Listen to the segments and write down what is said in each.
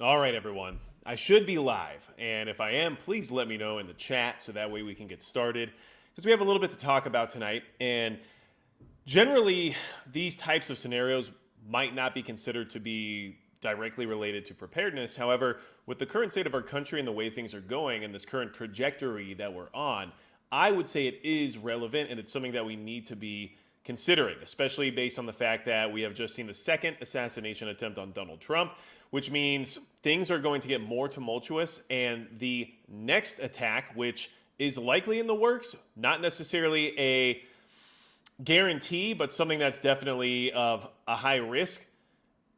All right, everyone. I should be live, and if I am, please let me know in the chat so that way we can get started because we have a little bit to talk about tonight. And generally, these types of scenarios might not be considered to be directly related to preparedness. However, with the current state of our country and the way things are going and this current trajectory that we're on, I would say it is relevant and it's something that we need to be considering, especially based on the fact that we have just seen the second assassination attempt on Donald Trump, which means things are going to get more tumultuous. And the next attack, which is likely in the works, not necessarily a guarantee, but something that's definitely of a high risk,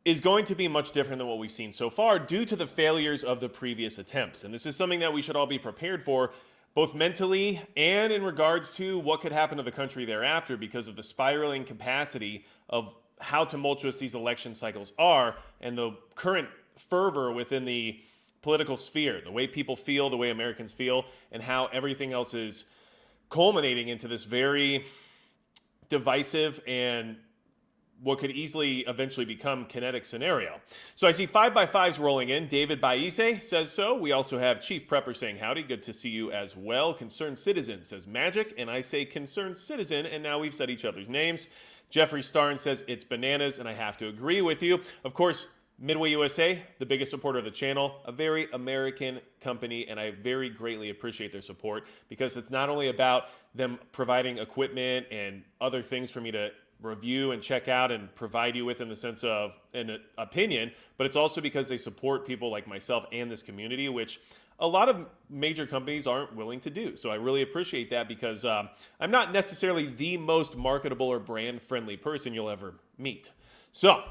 is going to be much different than what we've seen so far due to the failures of the previous attempts. And this is something that we should all be prepared for, both mentally and in regards to what could happen to the country thereafter because of the spiraling capacity of how tumultuous these election cycles are and the current fervor within the political sphere, the way people feel, the way Americans feel, and how everything else is culminating into this very divisive and what could easily eventually become kinetic scenario. So I see 5x5s rolling in. David Baise says so. We also have Chief Prepper saying howdy. Good to see you as well. Concerned Citizen says magic, and I say Concerned Citizen, and now we've said each other's names. Jeffrey Starn says it's bananas, and I have to agree with you. Of course, Midway USA, the biggest supporter of the channel, a very American company, and I very greatly appreciate their support because it's not only about them providing equipment and other things for me to review and check out and provide you with in the sense of an opinion, but it's also because they support people like myself and this community, which a lot of major companies aren't willing to do. So I really appreciate that because I'm not necessarily the most marketable or brand friendly person you'll ever meet. So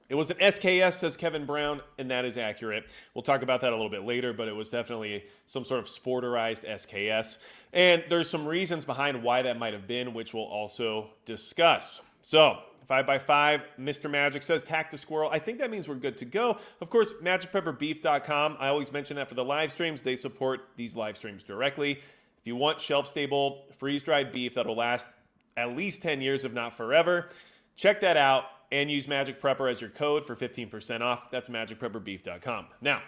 it was an SKS, says Kevin Brown, and that is accurate. We'll talk about that a little bit later, but it was definitely some sort of sporterized SKS. And there's some reasons behind why that might have been, which we'll also discuss. So 5x5, Mr. Magic says, tack to squirrel. I think that means we're good to go. Of course, magicpepperbeef.com. I always mention that for the live streams. They support these live streams directly. If you want shelf-stable, freeze-dried beef that'll last at least 10 years, if not forever, check that out. And use Magic Prepper as your code for 15% off. That's magicpepperbeef.com. Now,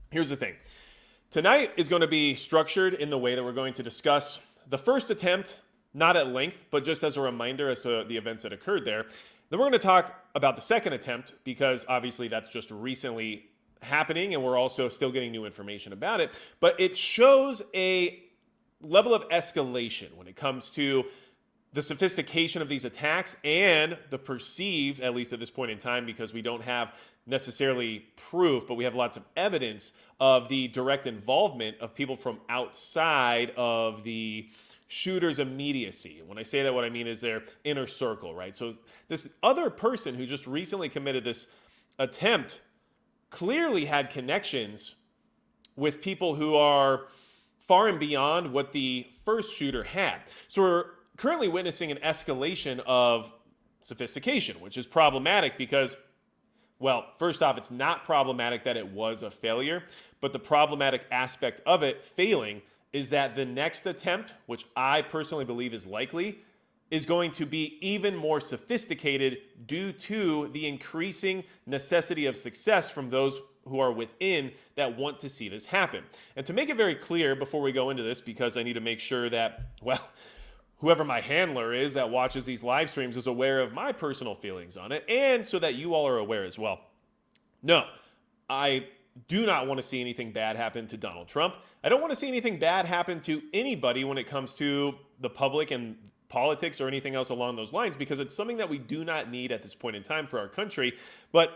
here's the thing. Tonight is going to be structured in the way that we're going to discuss the first attempt, not at length, but just as a reminder as to the events that occurred there. Then we're going to talk about the second attempt because obviously that's just recently happening and we're also still getting new information about it. But it shows a level of escalation when it comes to the sophistication of these attacks and the perceived, at least at this point in time, because we don't have necessarily proof, but we have lots of evidence of the direct involvement of people from outside of the shooter's immediacy. When I say that, what I mean is their inner circle, right? So this other person who just recently committed this attempt clearly had connections with people who are far and beyond what the first shooter had. So we're currently witnessing an escalation of sophistication, which is problematic because, well, first off, it's not problematic that it was a failure, but the problematic aspect of it failing is that the next attempt, which I personally believe is likely, is going to be even more sophisticated due to the increasing necessity of success from those who are within that want to see this happen. And to make it very clear before we go into this, because I need to make sure that, well, whoever my handler is that watches these live streams is aware of my personal feelings on it, and so that you all are aware as well. No, I do not want to see anything bad happen to Donald Trump. I don't want to see anything bad happen to anybody when it comes to the public and politics or anything else along those lines, because it's something that we do not need at this point in time for our country. But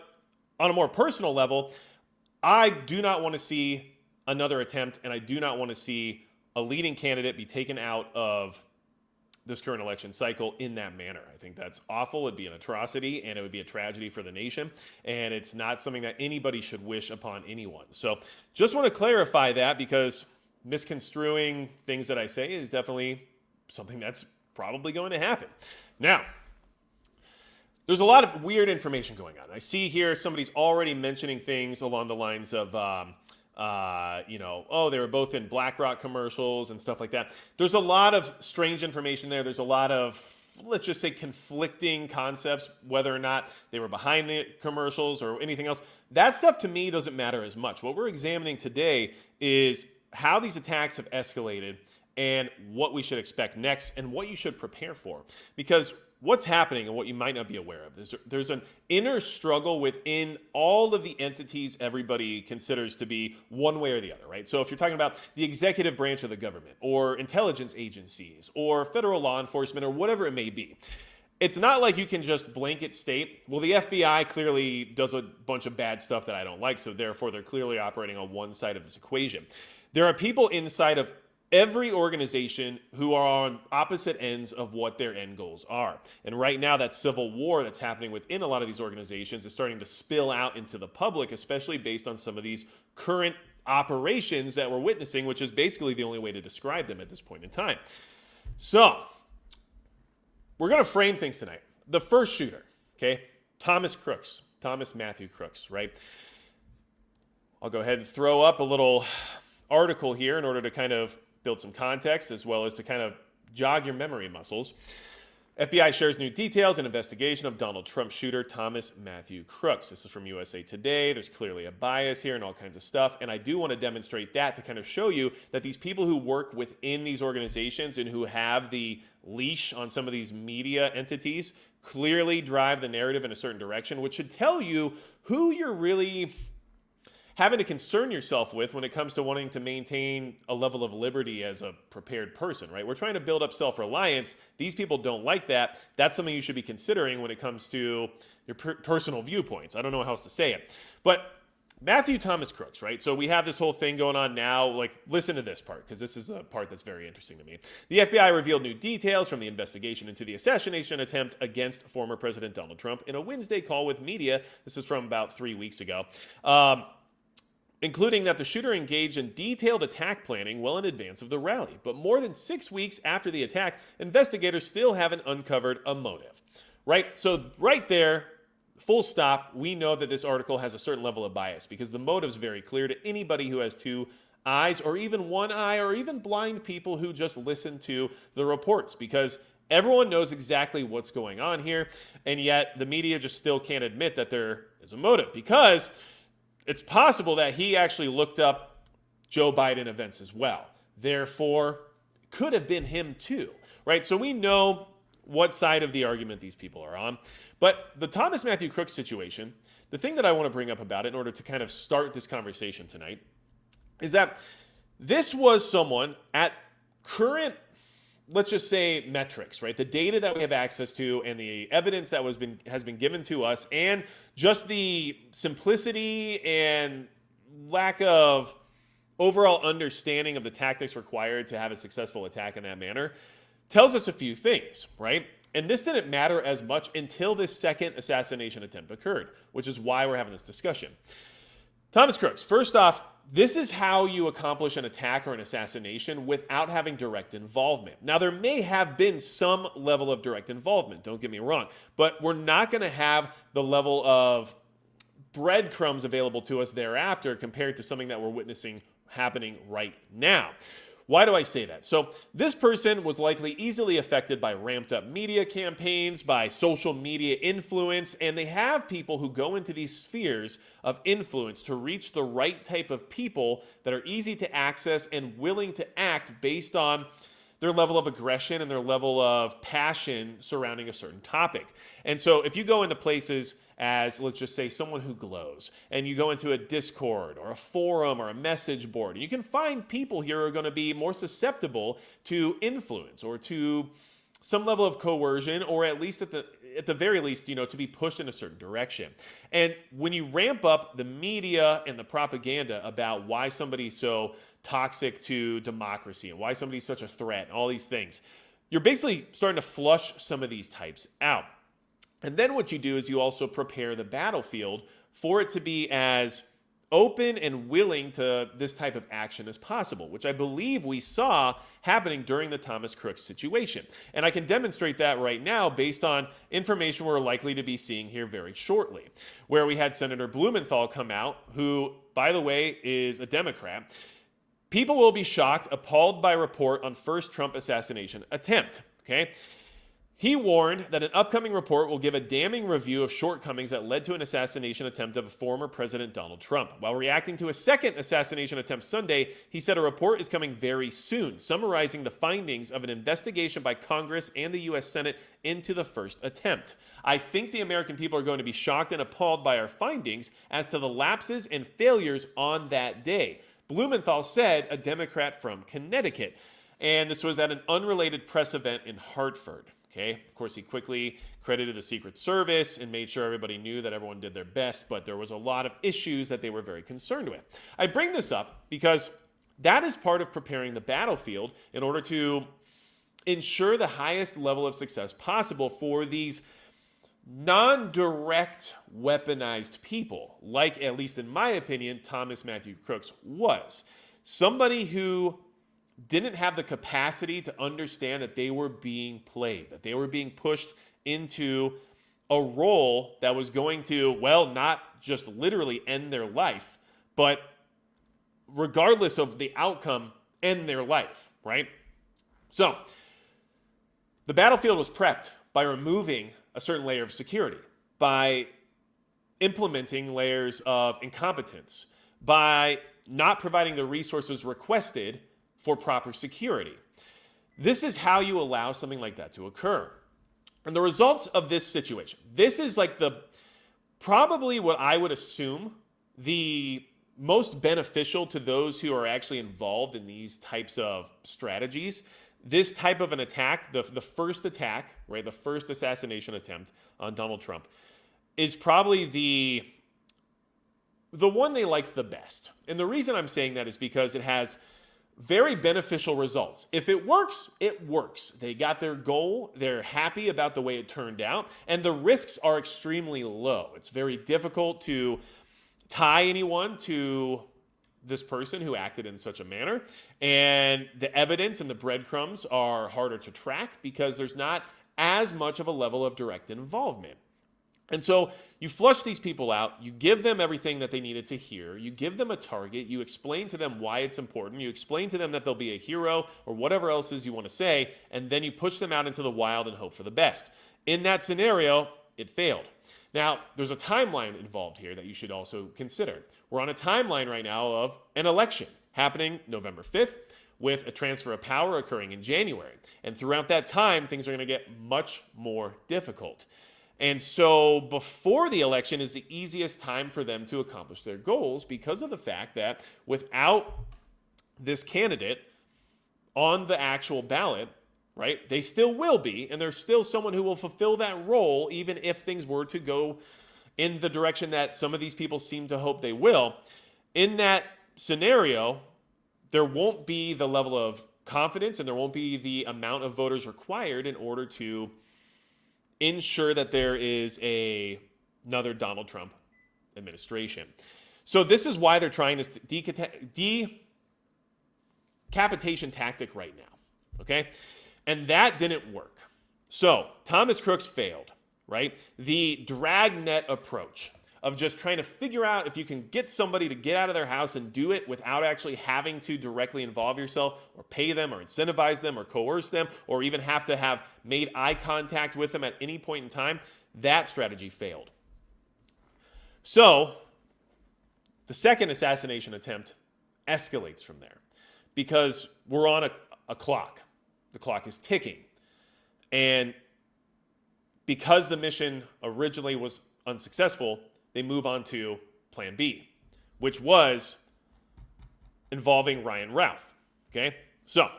on a more personal level, I do not want to see another attempt, and I do not want to see a leading candidate be taken out of this current election cycle in that manner. I think that's awful. It'd be an atrocity and it would be a tragedy for the nation. And it's not something that anybody should wish upon anyone. So just want to clarify that because misconstruing things that I say is definitely something that's probably going to happen. Now, there's a lot of weird information going on. I see here somebody's already mentioning things along the lines of, oh, they were both in BlackRock commercials and stuff like that. There's a lot of strange information there. There's a lot of let's just say, conflicting concepts, whether or not they were behind the commercials or anything else. That stuff to me doesn't matter as much. What we're examining today is how these attacks have escalated and what we should expect next and what you should prepare for. Because what's happening and what you might not be aware of is there's an inner struggle within all of the entities everybody considers to be one way or the other, right? So if you're talking about the executive branch of the government or intelligence agencies or federal law enforcement or whatever it may be, it's not like you can just blanket state, well, the FBI clearly does a bunch of bad stuff that I don't like, so therefore they're clearly operating on one side of this equation. There are people inside of every organization who are on opposite ends of what their end goals are. And right now, that civil war that's happening within a lot of these organizations is starting to spill out into the public, especially based on some of these current operations that we're witnessing, which is basically the only way to describe them at this point in time. So, we're going to frame things tonight. The first shooter, okay, Thomas Matthew Crooks, right? I'll go ahead and throw up a little article here in order to kind of build some context as well as to kind of jog your memory muscles. FBI shares new details in investigation of Donald Trump shooter Thomas Matthew Crooks. This is from USA Today. There's clearly a bias here and all kinds of stuff. And I do want to demonstrate that to kind of show you that these people who work within these organizations and who have the leash on some of these media entities clearly drive the narrative in a certain direction, which should tell you who you're really having to concern yourself with when it comes to wanting to maintain a level of liberty as a prepared person, right? We're trying to build up self-reliance. These people don't like that. That's something you should be considering when it comes to your personal viewpoints. I don't know how else to say it. But Matthew Thomas Crooks, right? So we have this whole thing going on now. Like, listen to this part, because this is a part that's very interesting to me. The FBI revealed new details from the investigation into the assassination attempt against former President Donald Trump in a Wednesday call with media. This is from about 3 weeks ago. Including that the shooter engaged in detailed attack planning well in advance of the rally. But more than 6 weeks after the attack, investigators still haven't uncovered a motive. Right? So right there, full stop, we know that this article has a certain level of bias because the motive's very clear to anybody who has two eyes or even one eye or even blind people who just listen to the reports, because everyone knows exactly what's going on here, and yet the media just still can't admit that there is a motive, because it's possible that he actually looked up Joe Biden events as well. Therefore, could have been him too, right? So we know what side of the argument these people are on. But the Thomas Matthew Crooks situation, the thing that I want to bring up about it in order to kind of start this conversation tonight is that this was someone at current, let's just say, metrics, right? The data that we have access to and the evidence that has been given to us, and just the simplicity and lack of overall understanding of the tactics required to have a successful attack in that manner, tells us a few things, right? And this didn't matter as much until this second assassination attempt occurred, which is why we're having this discussion. Thomas Crooks, first off, this is how you accomplish an attack or an assassination without having direct involvement. Now, there may have been some level of direct involvement, don't get me wrong, but we're not going to have the level of breadcrumbs available to us thereafter compared to something that we're witnessing happening right now. Why do I say that? So this person was likely easily affected by ramped up media campaigns, by social media influence, and they have people who go into these spheres of influence to reach the right type of people that are easy to access and willing to act based on their level of aggression and their level of passion surrounding a certain topic. And so if you go into places as, let's just say, someone who glows, and you go into a Discord or a forum or a message board, you can find people here who are going to be more susceptible to influence or to some level of coercion, or at least at the very least, to be pushed in a certain direction. And when you ramp up the media and the propaganda about why somebody's so toxic to democracy and why somebody's such a threat and all these things, you're basically starting to flush some of these types out. And then what you do is you also prepare the battlefield for it to be as open and willing to this type of action as possible, which I believe we saw happening during the Thomas Crooks situation. And I can demonstrate that right now based on information we're likely to be seeing here very shortly, where we had Senator Blumenthal come out, who, by the way, is a Democrat. People will be shocked, appalled by report on first Trump assassination attempt, okay? He warned that an upcoming report will give a damning review of shortcomings that led to an assassination attempt of former President Donald Trump. While reacting to a second assassination attempt Sunday, he said a report is coming very soon, summarizing the findings of an investigation by Congress and the U.S. Senate into the first attempt. I think the American people are going to be shocked and appalled by our findings as to the lapses and failures on that day, Blumenthal said, a Democrat from Connecticut. And this was at an unrelated press event in Hartford. Okay, of course, he quickly credited the Secret Service and made sure everybody knew that everyone did their best, but there was a lot of issues that they were very concerned with. I bring this up because that is part of preparing the battlefield in order to ensure the highest level of success possible for these non-direct weaponized people, like, at least in my opinion, Thomas Matthew Crooks was. Somebody who didn't have the capacity to understand that they were being played, that they were being pushed into a role that was going to, well, not just literally end their life, but regardless of the outcome, end their life, right? So, the battlefield was prepped by removing a certain layer of security, by implementing layers of incompetence, by not providing the resources requested for proper security. This is how you allow something like that to occur. And the results of this situation, this is like probably what I would assume the most beneficial to those who are actually involved in these types of strategies. This type of an attack, the first attack, right, the first assassination attempt on Donald Trump, is probably the one they like the best. And the reason I'm saying that is because it has very beneficial results. If it works, it works. They got their goal. They're happy about the way it turned out. And the risks are extremely low. It's very difficult to tie anyone to this person who acted in such a manner. And the evidence and the breadcrumbs are harder to track because there's not as much of a level of direct involvement. And so you flush these people out, you give them everything that they needed to hear, you give them a target, you explain to them why it's important, you explain to them that they'll be a hero or whatever else is you want to say, and then you push them out into the wild and hope for the best. In that scenario, it failed. Now, there's a timeline involved here that you should also consider. We're on a timeline right now of an election happening November 5th with a transfer of power occurring in January. And throughout that time, things are going to get much more difficult. And so before the election is the easiest time for them to accomplish their goals because of the fact that without this candidate on the actual ballot, right, they still will be, and there's still someone who will fulfill that role even if things were to go in the direction that some of these people seem to hope they will. In that scenario, there won't be the level of confidence and there won't be the amount of voters required in order to ensure that there is another Donald Trump administration. So this is why they're trying this decapitation tactic right now, okay? And that didn't work. So Thomas Crooks failed, right? The dragnet approach of just trying to figure out if you can get somebody to get out of their house and do it without actually having to directly involve yourself or pay them or incentivize them or coerce them or even have to have made eye contact with them at any point in time, that strategy failed. So the second assassination attempt escalates from there because we're on a clock. The clock is ticking. And because the mission originally was unsuccessful, they move on to plan B, which was involving Ryan Routh, okay? So,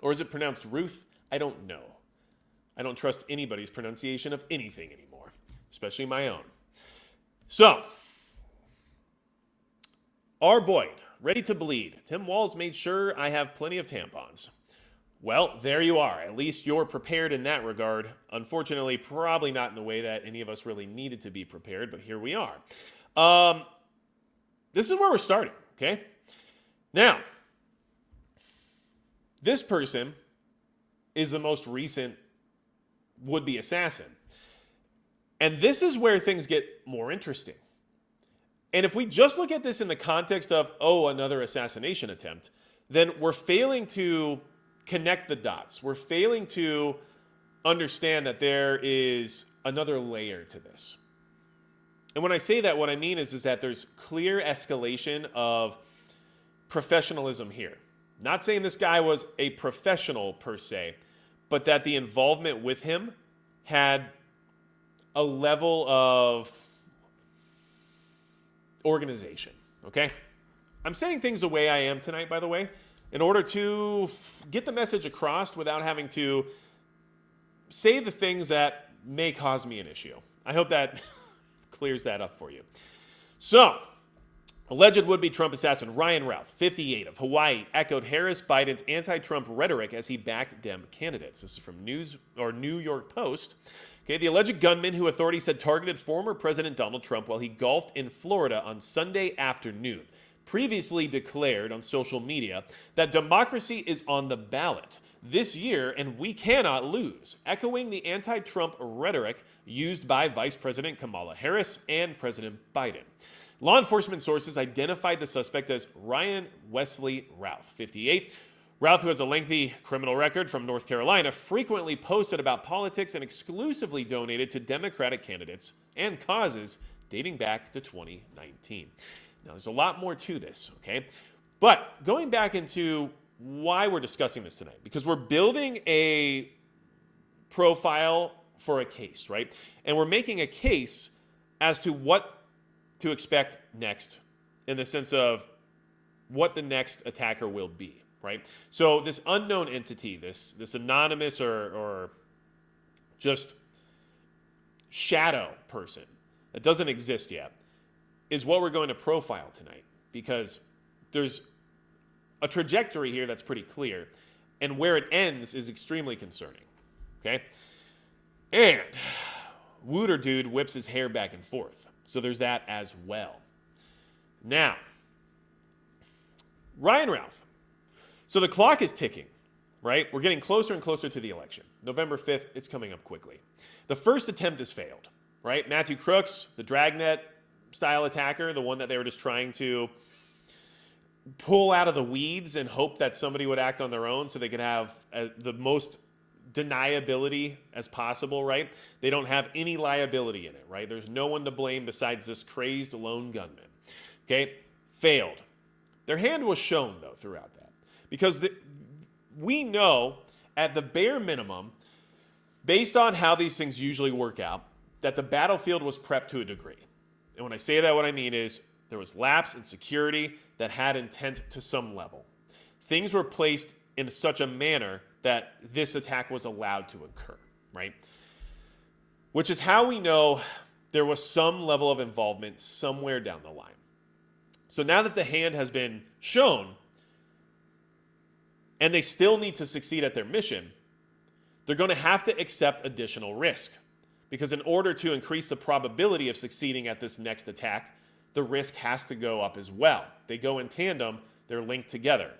or is it pronounced Ruth? I don't know. I don't trust anybody's pronunciation of anything anymore, especially my own. So, our Boyd, ready to bleed. Tim Walz made sure I have plenty of tampons. Well, there you are. At least you're prepared in that regard. Unfortunately, probably not in the way that any of us really needed to be prepared, but here we are. This is where we're starting, okay? Now, this person is the most recent would-be assassin. And this is where things get more interesting. And if we just look at this in the context of, oh, another assassination attempt, then we're failing to connect the dots. We're failing to understand that there is another layer to this. And when I say that, what I mean is that there's clear escalation of professionalism here. Not saying this guy was a professional per se, but that the involvement with him had a level of organization, okay? I'm saying things the way I am tonight, by the way, in order to get the message across without having to say the things that may cause me an issue. I hope that clears that up for you. So, alleged would-be Trump assassin Ryan Routh, 58, of Hawaii, echoed Harris Biden's anti-Trump rhetoric as he backed Dem candidates. This is from New York Post. Okay, the alleged gunman, who authorities said targeted former President Donald Trump while he golfed in Florida on Sunday afternoon, previously declared on social media that democracy is on the ballot this year and we cannot lose, echoing the anti-Trump rhetoric used by Vice President Kamala Harris and President Biden. Law enforcement sources identified the suspect as Ryan Wesley Routh, 58. Routh, who has a lengthy criminal record from North Carolina, frequently posted about politics and exclusively donated to Democratic candidates and causes dating back to 2019. Now, there's a lot more to this, okay? But going back into why we're discussing this tonight, because we're building a profile for a case, right? And we're making a case as to what to expect next in the sense of what the next attacker will be, right? So this unknown entity, this anonymous or just shadow person that doesn't exist yet is what we're going to profile tonight, because there's a trajectory here that's pretty clear, and where it ends is extremely concerning, okay? And Wooter dude whips his hair back and forth. So there's that as well. Now, Ryan Routh. So the clock is ticking, right? We're getting closer and closer to the election. November 5th, it's coming up quickly. The first attempt has failed, right? Matthew Crooks, the dragnet style attacker, the one that they were just trying to pull out of the weeds and hope that somebody would act on their own so they could have the most deniability as possible, right? They don't have any liability in it, right? There's no one to blame besides this crazed lone gunman. Okay? Failed. Their hand was shown, though, throughout that. Because we know, at the bare minimum, based on how these things usually work out, that the battlefield was prepped to a degree. And when I say that, what I mean is there was lapse in security that had intent to some level. Things were placed in such a manner that this attack was allowed to occur, right? Which is how we know there was some level of involvement somewhere down the line. So now that the hand has been shown, and they still need to succeed at their mission, they're going to have to accept additional risk. Because in order to increase the probability of succeeding at this next attack, the risk has to go up as well. They go in tandem, they're linked together,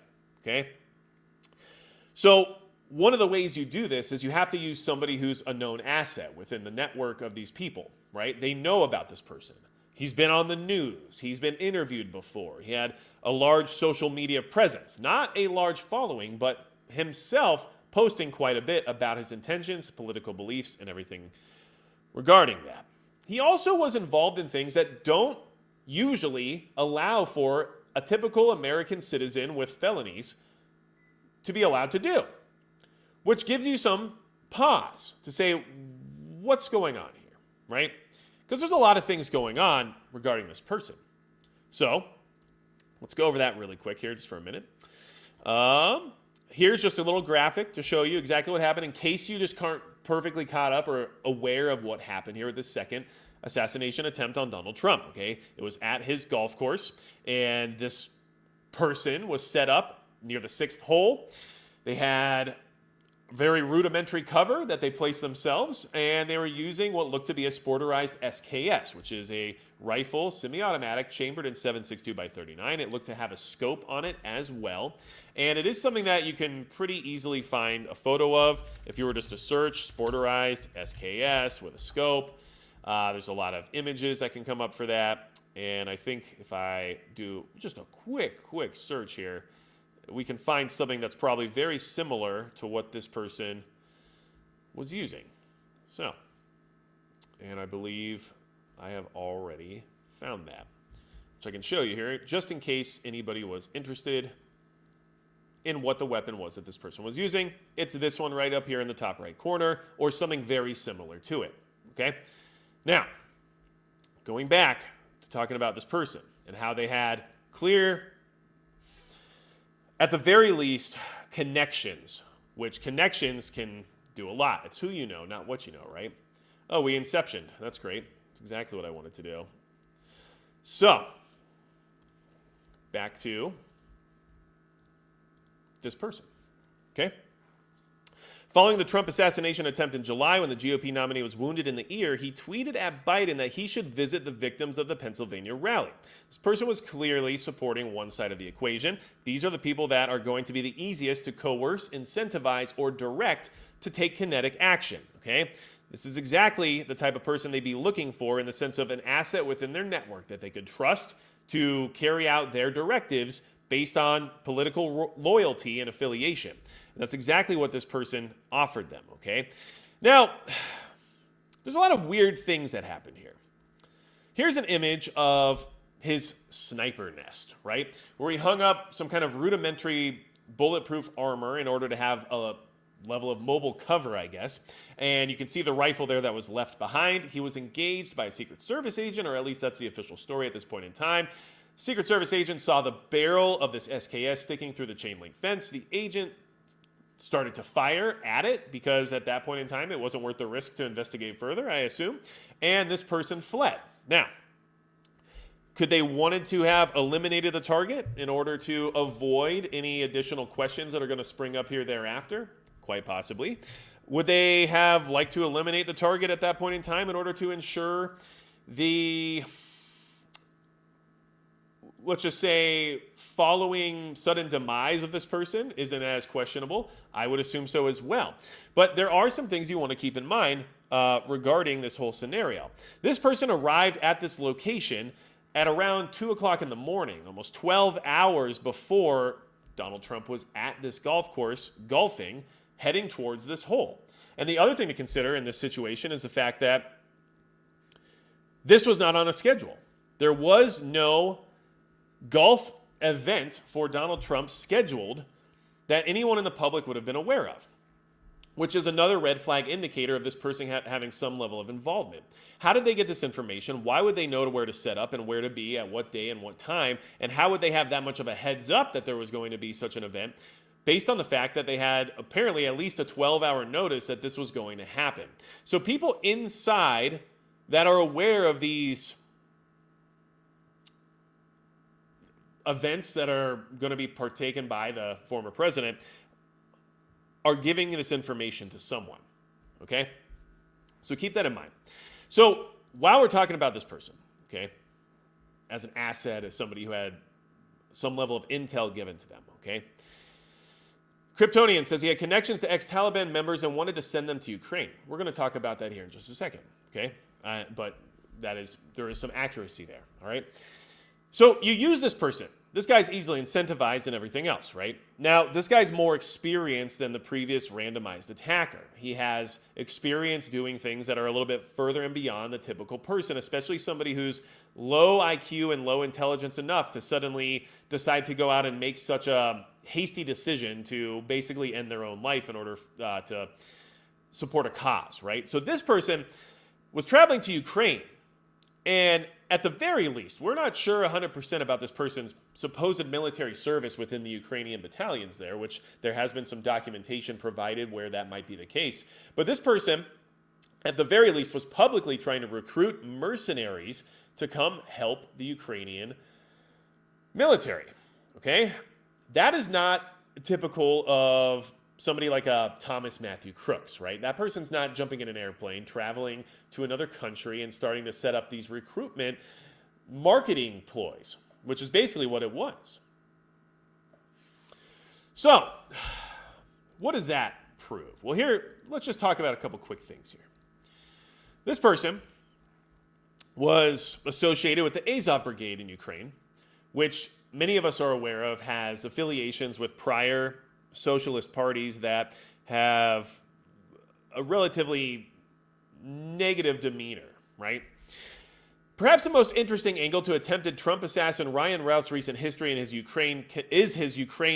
okay? So one of the ways you do this is you have to use somebody who's a known asset within the network of these people, right? They know about this person. He's been on the news. He's been interviewed before. He had a large social media presence. Not a large following, but himself posting quite a bit about his intentions, political beliefs, and everything regarding that. He also was involved in things that don't usually allow for a typical American citizen with felonies to be allowed to do, which gives you some pause to say, what's going on here, right? Because there's a lot of things going on regarding this person. So let's go over that really quick here just for a minute. Here's just a little graphic to show you exactly what happened in case you just aren't perfectly caught up or aware of what happened here with this second assassination attempt on Donald Trump, okay? It was at his golf course, and this person was set up near the 6th hole. They had very rudimentary cover that they placed themselves, and they were using what looked to be a sporterized SKS, which is a rifle, semi-automatic, chambered in 7.62 by 39. It looked to have a scope on it as well, and it is something that you can pretty easily find a photo of if you were just to search sporterized SKS with a scope. There's a lot of images that can come up for that, and I think if I do just a quick search here, we can find something that's probably very similar to what this person was using. So, and I believe I have already found that, which I can show you here, just in case anybody was interested in what the weapon was that this person was using. It's this one right up here in the top right corner, or something very similar to it, okay? Now, going back to talking about this person and how they had clear, at the very least, connections, which connections can do a lot. It's who you know, not what you know, right? Oh, we inceptioned. That's great. That's exactly what I wanted to do. So, back to this person, okay? Following the Trump assassination attempt in July, when the GOP nominee was wounded in the ear, he tweeted at Biden that he should visit the victims of the Pennsylvania rally. This person was clearly supporting one side of the equation. These are the people that are going to be the easiest to coerce, incentivize, or direct to take kinetic action, okay? This is exactly the type of person they'd be looking for, in the sense of an asset within their network that they could trust to carry out their directives based on political loyalty and affiliation. And that's exactly what this person offered them, okay? Now, there's a lot of weird things that happened here. Here's an image of his sniper nest, right? Where he hung up some kind of rudimentary bulletproof armor in order to have a level of mobile cover, I guess. And you can see the rifle there that was left behind. He was engaged by a Secret Service agent, or at least that's the official story at this point in time. Secret Service agent saw the barrel of this SKS sticking through the chain link fence. The agent started to fire at it because at that point in time it wasn't worth the risk to investigate further, I assume. And this person fled. Now, could they wanted to have eliminated the target in order to avoid any additional questions that are going to spring up here thereafter? Quite possibly. Would they have liked to eliminate the target at that point in time in order to ensure the, let's just say, following sudden demise of this person isn't as questionable? I would assume so as well. But there are some things you want to keep in mind regarding this whole scenario. This person arrived at this location at around 2 o'clock in the morning, almost 12 hours before Donald Trump was at this golf course golfing, heading towards this hole. And the other thing to consider in this situation is the fact that this was not on a schedule. There was no golf event for Donald Trump scheduled that anyone in the public would have been aware of, which is another red flag indicator of this person having some level of involvement. How did they get this information? Why would they know where to set up and where to be at what day and what time? And how would they have that much of a heads up that there was going to be such an event, based on the fact that they had apparently at least a 12-hour notice that this was going to happen? So people inside that are aware of these events that are going to be partaken by the former president are giving this information to someone, okay? So keep that in mind. So while we're talking about this person, okay, as an asset, as somebody who had some level of intel given to them, okay? Kryptonian says he had connections to ex-Taliban members and wanted to send them to Ukraine. We're going to talk about that here in just a second, okay? But there is some accuracy there, all right? So you use this person. This guy's easily incentivized and everything else, right? Now, this guy's more experienced than the previous randomized attacker. He has experience doing things that are a little bit further and beyond the typical person, especially somebody who's low IQ and low intelligence enough to suddenly decide to go out and make such a hasty decision to basically end their own life in order to support a cause, right? So this person was traveling to Ukraine, and at the very least, we're not sure 100% about this person's supposed military service within the Ukrainian battalions there, which there has been some documentation provided where that might be the case. But this person, at the very least, was publicly trying to recruit mercenaries to come help the Ukrainian military, okay? That is not typical of somebody like a Thomas Matthew Crooks, right? That person's not jumping in an airplane, traveling to another country and starting to set up these recruitment marketing ploys, which is basically what it was. So, what does that prove? Well, here, let's just talk about a couple quick things here. This person was associated with the Azov Brigade in Ukraine, which many of us are aware of has affiliations with prior socialist parties that have a relatively negative demeanor, right? Perhaps the most interesting angle to attempted Trump assassin Ryan Routh's recent history in his Ukraine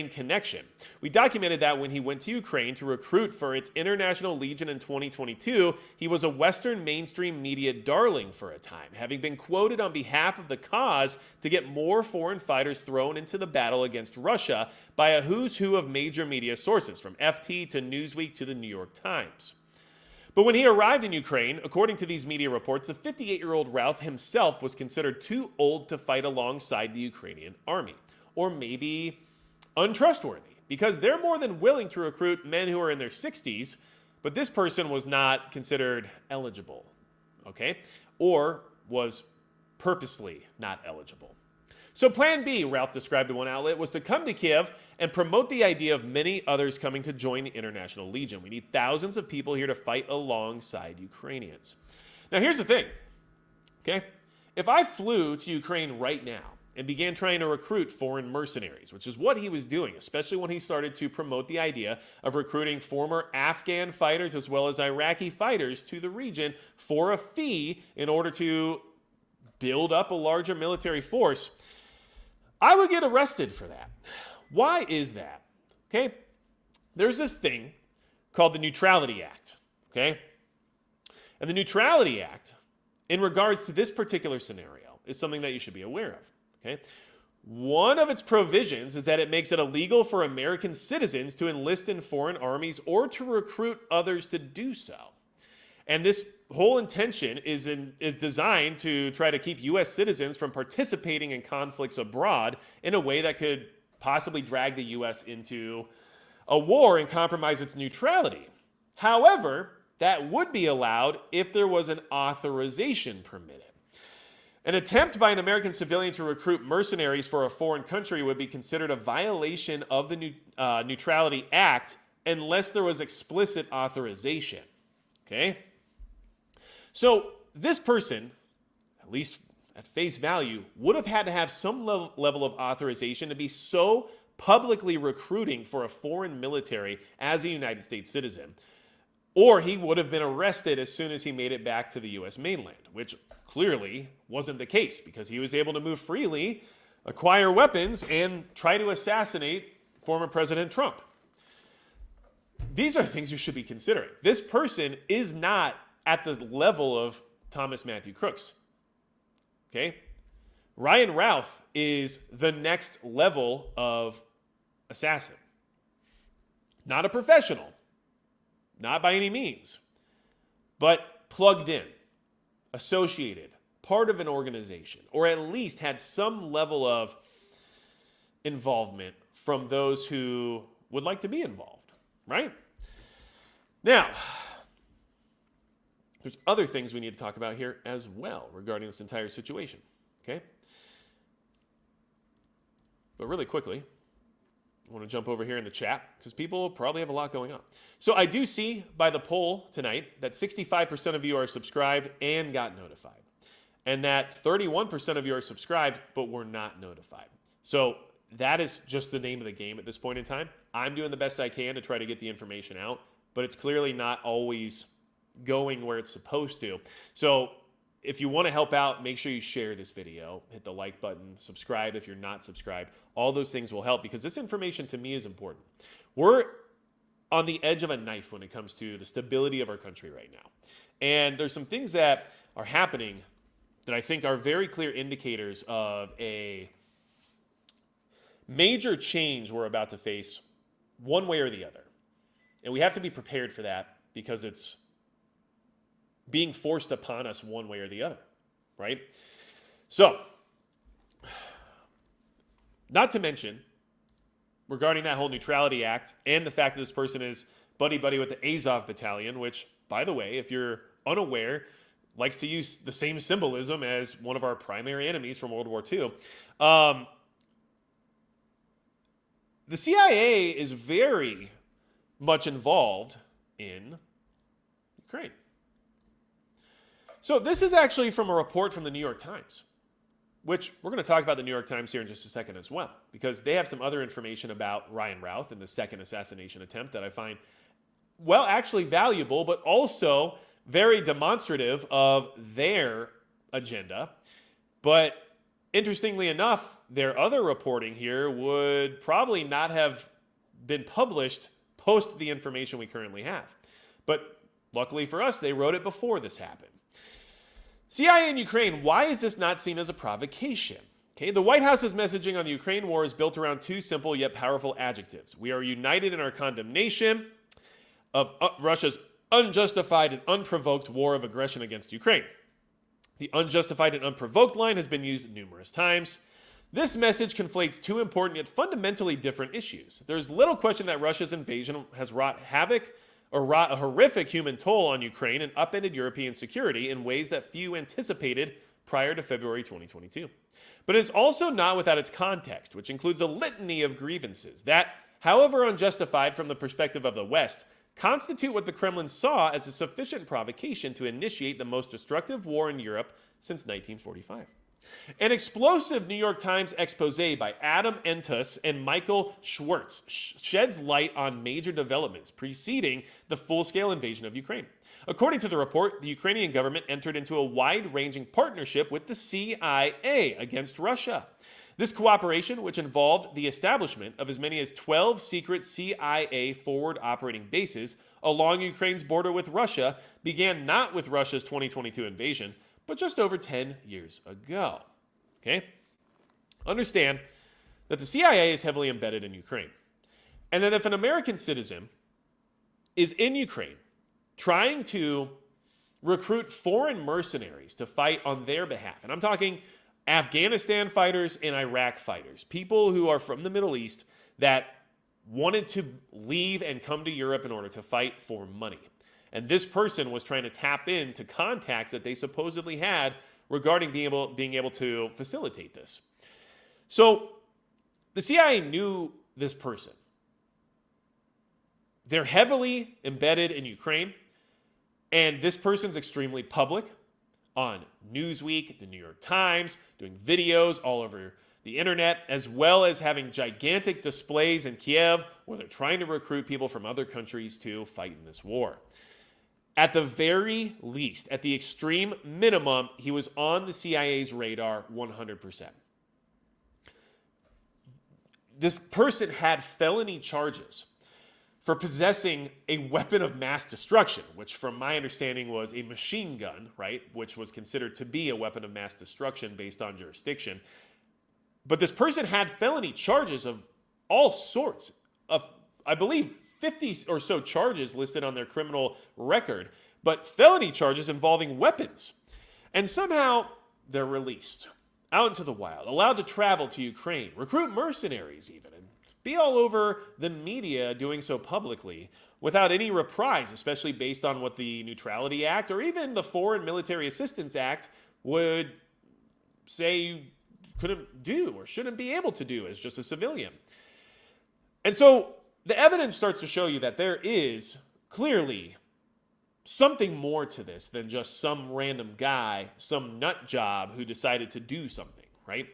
connection. We documented that when he went to Ukraine to recruit for its International Legion in 2022, he was a Western mainstream media darling for a time, having been quoted on behalf of the cause to get more foreign fighters thrown into the battle against Russia by a who's who of major media sources, from FT to Newsweek to the New York Times. But when he arrived in Ukraine, according to these media reports, the 58-year-old Routh himself was considered too old to fight alongside the Ukrainian army, or maybe untrustworthy, because they're more than willing to recruit men who are in their 60s, but this person was not considered eligible, okay, or was purposely not eligible. So plan B, Routh described to one outlet, was to come to Kiev and promote the idea of many others coming to join the International Legion. We need thousands of people here to fight alongside Ukrainians. Now here's the thing, okay? If I flew to Ukraine right now and began trying to recruit foreign mercenaries, which is what he was doing, especially when he started to promote the idea of recruiting former Afghan fighters as well as Iraqi fighters to the region for a fee in order to build up a larger military force, I would get arrested for that. Why is that? Okay, there's this thing called the Neutrality Act, okay? And the Neutrality Act, in regards to this particular scenario, is something that you should be aware of, okay? One of its provisions is that it makes it illegal for American citizens to enlist in foreign armies or to recruit others to do so. And this whole intention is designed to try to keep U.S. citizens from participating in conflicts abroad in a way that could possibly drag the U.S. into a war and compromise its neutrality. However, that would be allowed if there was an authorization permitted. An attempt by an American civilian to recruit mercenaries for a foreign country would be considered a violation of the Neutrality Act unless there was explicit authorization. Okay? So this person, at least at face value, would have had to have some level of authorization to be so publicly recruiting for a foreign military as a United States citizen, or he would have been arrested as soon as he made it back to the U.S. mainland, which clearly wasn't the case because he was able to move freely, acquire weapons, and try to assassinate former President Trump. These are things you should be considering. This person is not at the level of Thomas Matthew Crooks. Okay? Ryan Routh is the next level of assassin. Not a professional. Not by any means. But plugged in. Associated. Part of an organization. Or at least had some level of involvement from those who would like to be involved. Right? Now, there's other things we need to talk about here as well regarding this entire situation, okay? But really quickly, I want to jump over here in the chat because people probably have a lot going on. So I do see by the poll tonight that 65% of you are subscribed and got notified, and that 31% of you are subscribed but were not notified. So that is just the name of the game at this point in time. I'm doing the best I can to try to get the information out, but it's clearly not always going where it's supposed to. So if you want to help out, make sure you share this video, hit the like button, subscribe if you're not subscribed. All those things will help because this information to me is important. We're on the edge of a knife when it comes to the stability of our country right now. And there's some things that are happening that I think are very clear indicators of a major change we're about to face one way or the other. And we have to be prepared for that because it's being forced upon us one way or the other, right? So, not to mention, regarding that whole Neutrality Act and the fact that this person is buddy-buddy with the Azov Battalion, which, by the way, if you're unaware, likes to use the same symbolism as one of our primary enemies from World War II. The CIA is very much involved in Ukraine. So this is actually from a report from the New York Times, which we're going to talk about the New York Times here in just a second as well, because they have some other information about Ryan Routh and the second assassination attempt that I find well, actually valuable, but also very demonstrative of their agenda. But interestingly enough, their other reporting here would probably not have been published post the information we currently have. But luckily for us, they wrote it before this happened. CIA in Ukraine, why is this not seen as a provocation? Okay, the White House's messaging on the Ukraine war is built around two simple yet powerful adjectives. We are united in our condemnation of Russia's unjustified and unprovoked war of aggression against Ukraine. The unjustified and unprovoked line has been used numerous times. This message conflates two important yet fundamentally different issues. There's little question that Russia's invasion has wrought havoc or wrought a horrific human toll on Ukraine and upended European security in ways that few anticipated prior to February 2022. But it's also not without its context, which includes a litany of grievances that, however unjustified from the perspective of the West, constitute what the Kremlin saw as a sufficient provocation to initiate the most destructive war in Europe since 1945. An explosive New York Times expose by Adam Entus and Michael Schwartz sheds light on major developments preceding the full-scale invasion of Ukraine. According to the report, the Ukrainian government entered into a wide-ranging partnership with the CIA against Russia. This cooperation, which involved the establishment of as many as 12 secret CIA forward operating bases along Ukraine's border with Russia, began not with Russia's 2022 invasion, but just over 10 years ago. Okay? Understand that the CIA is heavily embedded in Ukraine. And that if an American citizen is in Ukraine trying to recruit foreign mercenaries to fight on their behalf, and I'm talking Afghanistan fighters and Iraq fighters, people who are from the Middle East that wanted to leave and come to Europe in order to fight for money. And this person was trying to tap into contacts that they supposedly had regarding being able to facilitate this. So the CIA knew this person. They're heavily embedded in Ukraine, and this person's extremely public on Newsweek, the New York Times, doing videos all over the internet, as well as having gigantic displays in Kiev where they're trying to recruit people from other countries to fight in this war. At the very least, at the extreme minimum, he was on the CIA's radar 100%. This person had felony charges for possessing a weapon of mass destruction, which from my understanding was a machine gun, right? Which was considered to be a weapon of mass destruction based on jurisdiction. But this person had felony charges of all sorts of, I believe, 50 or so charges listed on their criminal record, but felony charges involving weapons. And somehow they're released out into the wild, allowed to travel to Ukraine, recruit mercenaries even, and be all over the media doing so publicly without any reprise, especially based on what the Neutrality Act or even the Foreign Military Assistance Act would say you couldn't do or shouldn't be able to do as just a civilian. And so the evidence starts to show you that there is clearly something more to this than just some random guy, some nut job who decided to do something, right?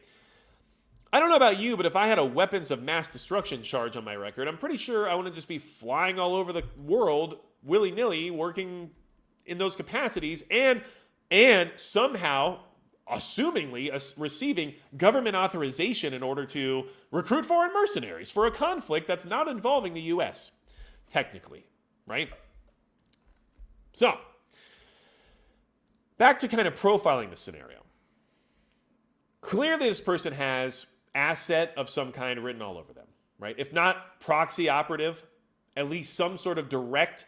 I don't know about you, but if I had a weapons of mass destruction charge on my record, I'm pretty sure I wouldn't just be flying all over the world willy-nilly working in those capacities and somehow assumingly receiving government authorization in order to recruit foreign mercenaries for a conflict that's not involving the U.S., technically, right? So, back to kind of profiling the scenario. Clearly, this person has asset of some kind written all over them, right? If not proxy operative, at least some sort of direct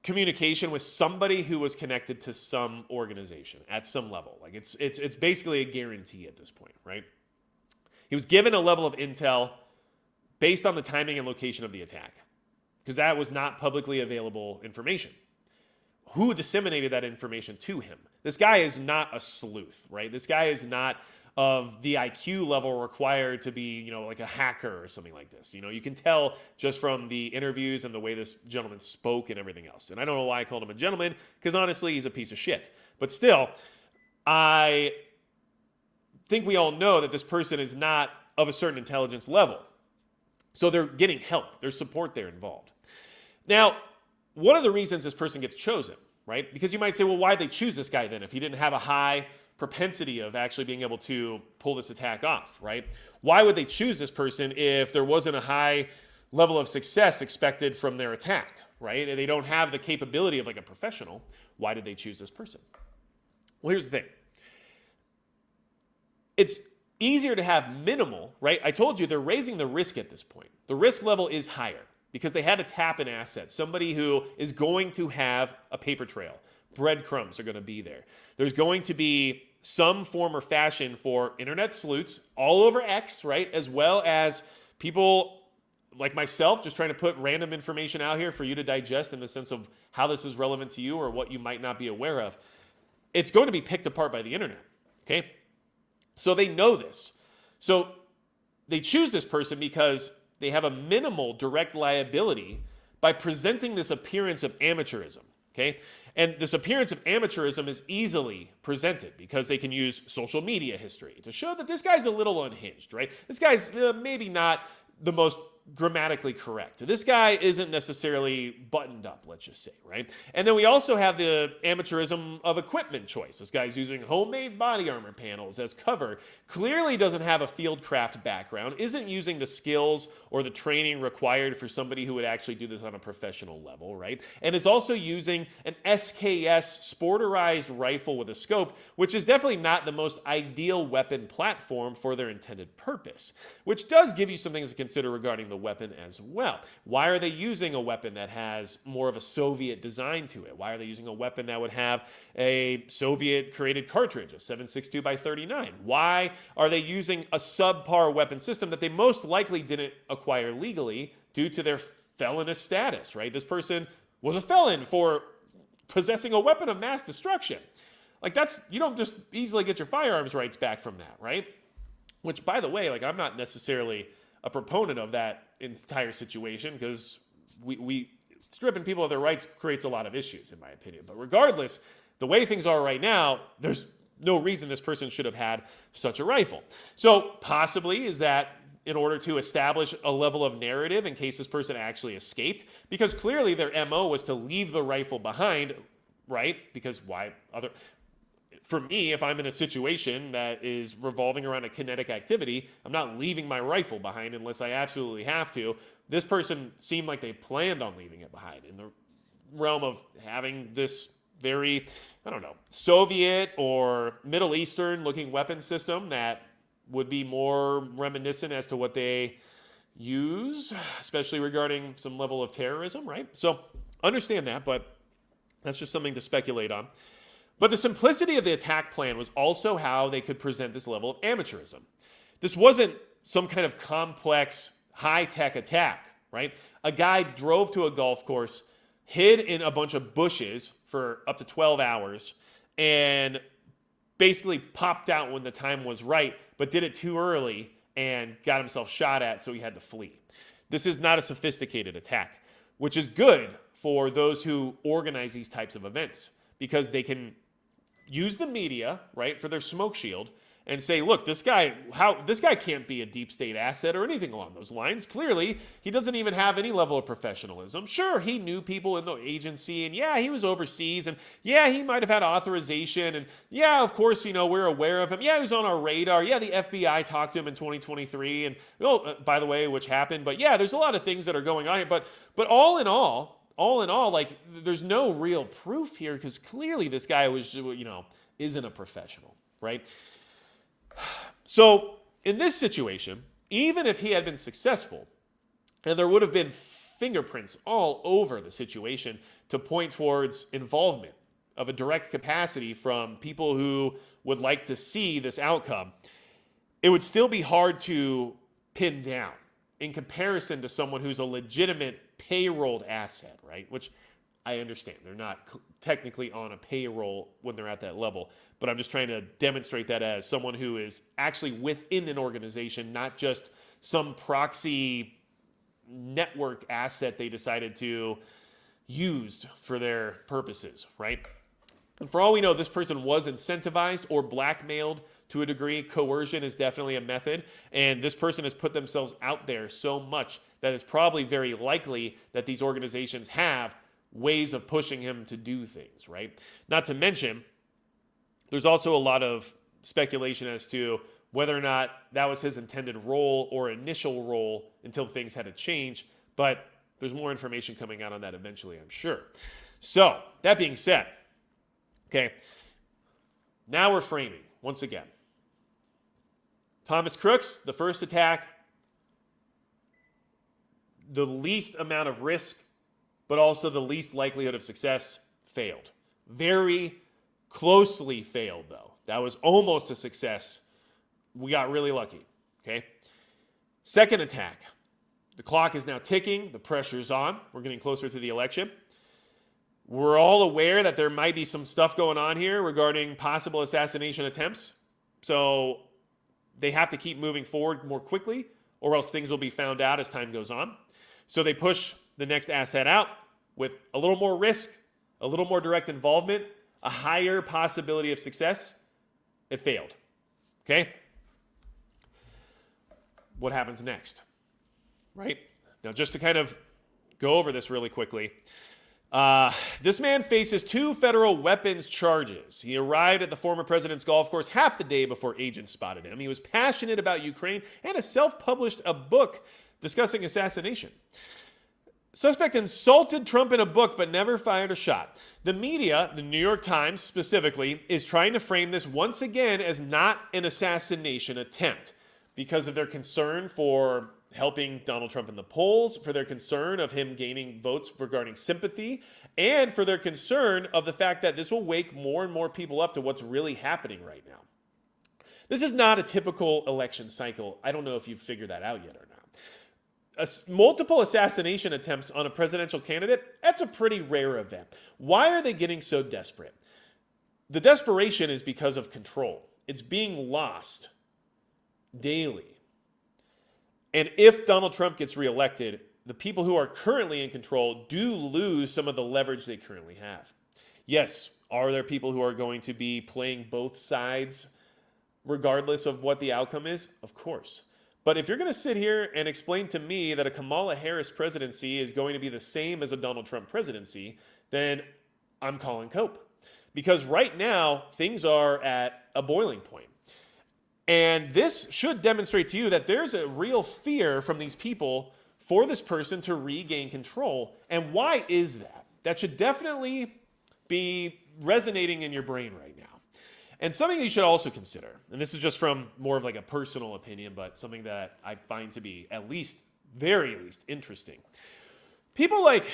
communication with somebody who was connected to some organization at some level. Like it's basically a guarantee at this point, right? He was given a level of intel based on the timing and location of the attack, because that was not publicly available information. Who disseminated that information to him? This guy is not a sleuth, right? This guy is not of the IQ level required to be, like a hacker or something like this. You can tell just from the interviews and the way this gentleman spoke and everything else. And I don't know why I called him a gentleman, because honestly, he's a piece of shit. But still, I think we all know that this person is not of a certain intelligence level. So they're getting help. There's support there involved. Now, one of the reasons this person gets chosen, right? Because you might say, well, why'd they choose this guy then if he didn't have a high propensity of actually being able to pull this attack off, right? Why would they choose this person if there wasn't a high level of success expected from their attack, right? And they don't have the capability of like a professional. Why did they choose this person? Well, here's the thing. It's easier to have minimal, right? I told you they're raising the risk at this point. The risk level is higher because they had to tap an asset, somebody who is going to have a paper trail. Breadcrumbs are going to be there. There's going to be some form or fashion for internet sleuths all over X, right? As well as people like myself just trying to put random information out here for you to digest in the sense of how this is relevant to you or what you might not be aware of. It's going to be picked apart by the internet, okay? So they know this. So they choose this person because they have a minimal direct liability by presenting this appearance of amateurism, okay? And this appearance of amateurism is easily presented because they can use social media history to show that this guy's a little unhinged, right? This guy's maybe not the most grammatically correct. This guy isn't necessarily buttoned up, let's just say, right? And then we also have the amateurism of equipment choice. This guy's using homemade body armor panels as cover, clearly doesn't have a fieldcraft background, isn't using the skills or the training required for somebody who would actually do this on a professional level, right? And is also using an SKS sporterized rifle with a scope, which is definitely not the most ideal weapon platform for their intended purpose, which does give you some things to consider regarding the weapon as well. Why are they using a weapon that has more of a Soviet design to it? Why are they using a weapon that would have a Soviet created cartridge, a 7.62 by 39? Why are they using a subpar weapon system that they most likely didn't acquire legally due to their felonious status, right? This person was a felon for possessing a weapon of mass destruction. Like you don't just easily get your firearms rights back from that, right? Which, by the way, like I'm not necessarily a proponent of that entire situation because we stripping people of their rights creates a lot of issues, in my opinion. But regardless, the way things are right now, there's no reason this person should have had such a rifle. So possibly is that in order to establish a level of narrative in case this person actually escaped, because clearly their MO was to leave the rifle behind, right? Because for me, if I'm in a situation that is revolving around a kinetic activity, I'm not leaving my rifle behind unless I absolutely have to. This person seemed like they planned on leaving it behind in the realm of having this very, Soviet or Middle Eastern looking weapon system that would be more reminiscent as to what they use, especially regarding some level of terrorism, right? So understand that, but that's just something to speculate on. But the simplicity of the attack plan was also how they could present this level of amateurism. This wasn't some kind of complex, high-tech attack, right? A guy drove to a golf course, hid in a bunch of bushes for up to 12 hours, and basically popped out when the time was right, but did it too early and got himself shot at, so he had to flee. This is not a sophisticated attack, which is good for those who organize these types of events because they can use the media, right, for their smoke shield and say, look, this guy can't be a deep state asset or anything along those lines. Clearly, he doesn't even have any level of professionalism. Sure, he knew people in the agency, and yeah, he was overseas, and yeah, he might have had authorization, and yeah, of course, we're aware of him. Yeah, he was on our radar. Yeah, the FBI talked to him in 2023, and by the way, which happened. But yeah, there's a lot of things that are going on here. But all in all, like, there's no real proof here because clearly this guy was, isn't a professional, right? So in this situation, even if he had been successful, and there would have been fingerprints all over the situation to point towards involvement of a direct capacity from people who would like to see this outcome, it would still be hard to pin down in comparison to someone who's a legitimate payrolled asset, right? Which I understand. They're not technically on a payroll when they're at that level, but I'm just trying to demonstrate that as someone who is actually within an organization, not just some proxy network asset they decided to use for their purposes, right? And for all we know, this person was incentivized or blackmailed to a degree. Coercion is definitely a method, and this person has put themselves out there so much that it's probably very likely that these organizations have ways of pushing him to do things, right? Not to mention, there's also a lot of speculation as to whether or not that was his intended role or initial role until things had to change, but there's more information coming out on that eventually, I'm sure. So, that being said, okay, now we're framing, once again. Thomas Crooks, the first attack, the least amount of risk, but also the least likelihood of success, failed. Very closely failed, though. That was almost a success. We got really lucky, okay? Second attack. The clock is now ticking. The pressure is on. We're getting closer to the election. We're all aware that there might be some stuff going on here regarding possible assassination attempts. So they have to keep moving forward more quickly, or else things will be found out as time goes on. So they push the next asset out with a little more risk, a little more direct involvement, a higher possibility of success. It failed. Okay? What happens next? Right? Now, just to kind of go over this really quickly, this man faces 2 federal weapons charges. He arrived at the former president's golf course half the day before agents spotted him. He was passionate about Ukraine and has self-published a book discussing assassination. Suspect insulted Trump in a book but never fired a shot. The media, the New York Times specifically, is trying to frame this once again as not an assassination attempt because of their concern for helping Donald Trump in the polls, for their concern of him gaining votes regarding sympathy, and for their concern of the fact that this will wake more and more people up to what's really happening right now. This is not a typical election cycle. I don't know if you've figured that out yet or not. Multiple assassination attempts on a presidential candidate, that's a pretty rare event. Why are they getting so desperate? The desperation is because of control. It's being lost daily. And if Donald Trump gets reelected, the people who are currently in control do lose some of the leverage they currently have. Yes, are there people who are going to be playing both sides regardless of what the outcome is? Of course. But if you're going to sit here and explain to me that a Kamala Harris presidency is going to be the same as a Donald Trump presidency, then I'm calling cope. Because right now, things are at a boiling point. And this should demonstrate to you that there's a real fear from these people for this person to regain control. And why is that? That should definitely be resonating in your brain right now. And something that you should also consider, and this is just from more of like a personal opinion, but something that I find to be at least, very least interesting. People like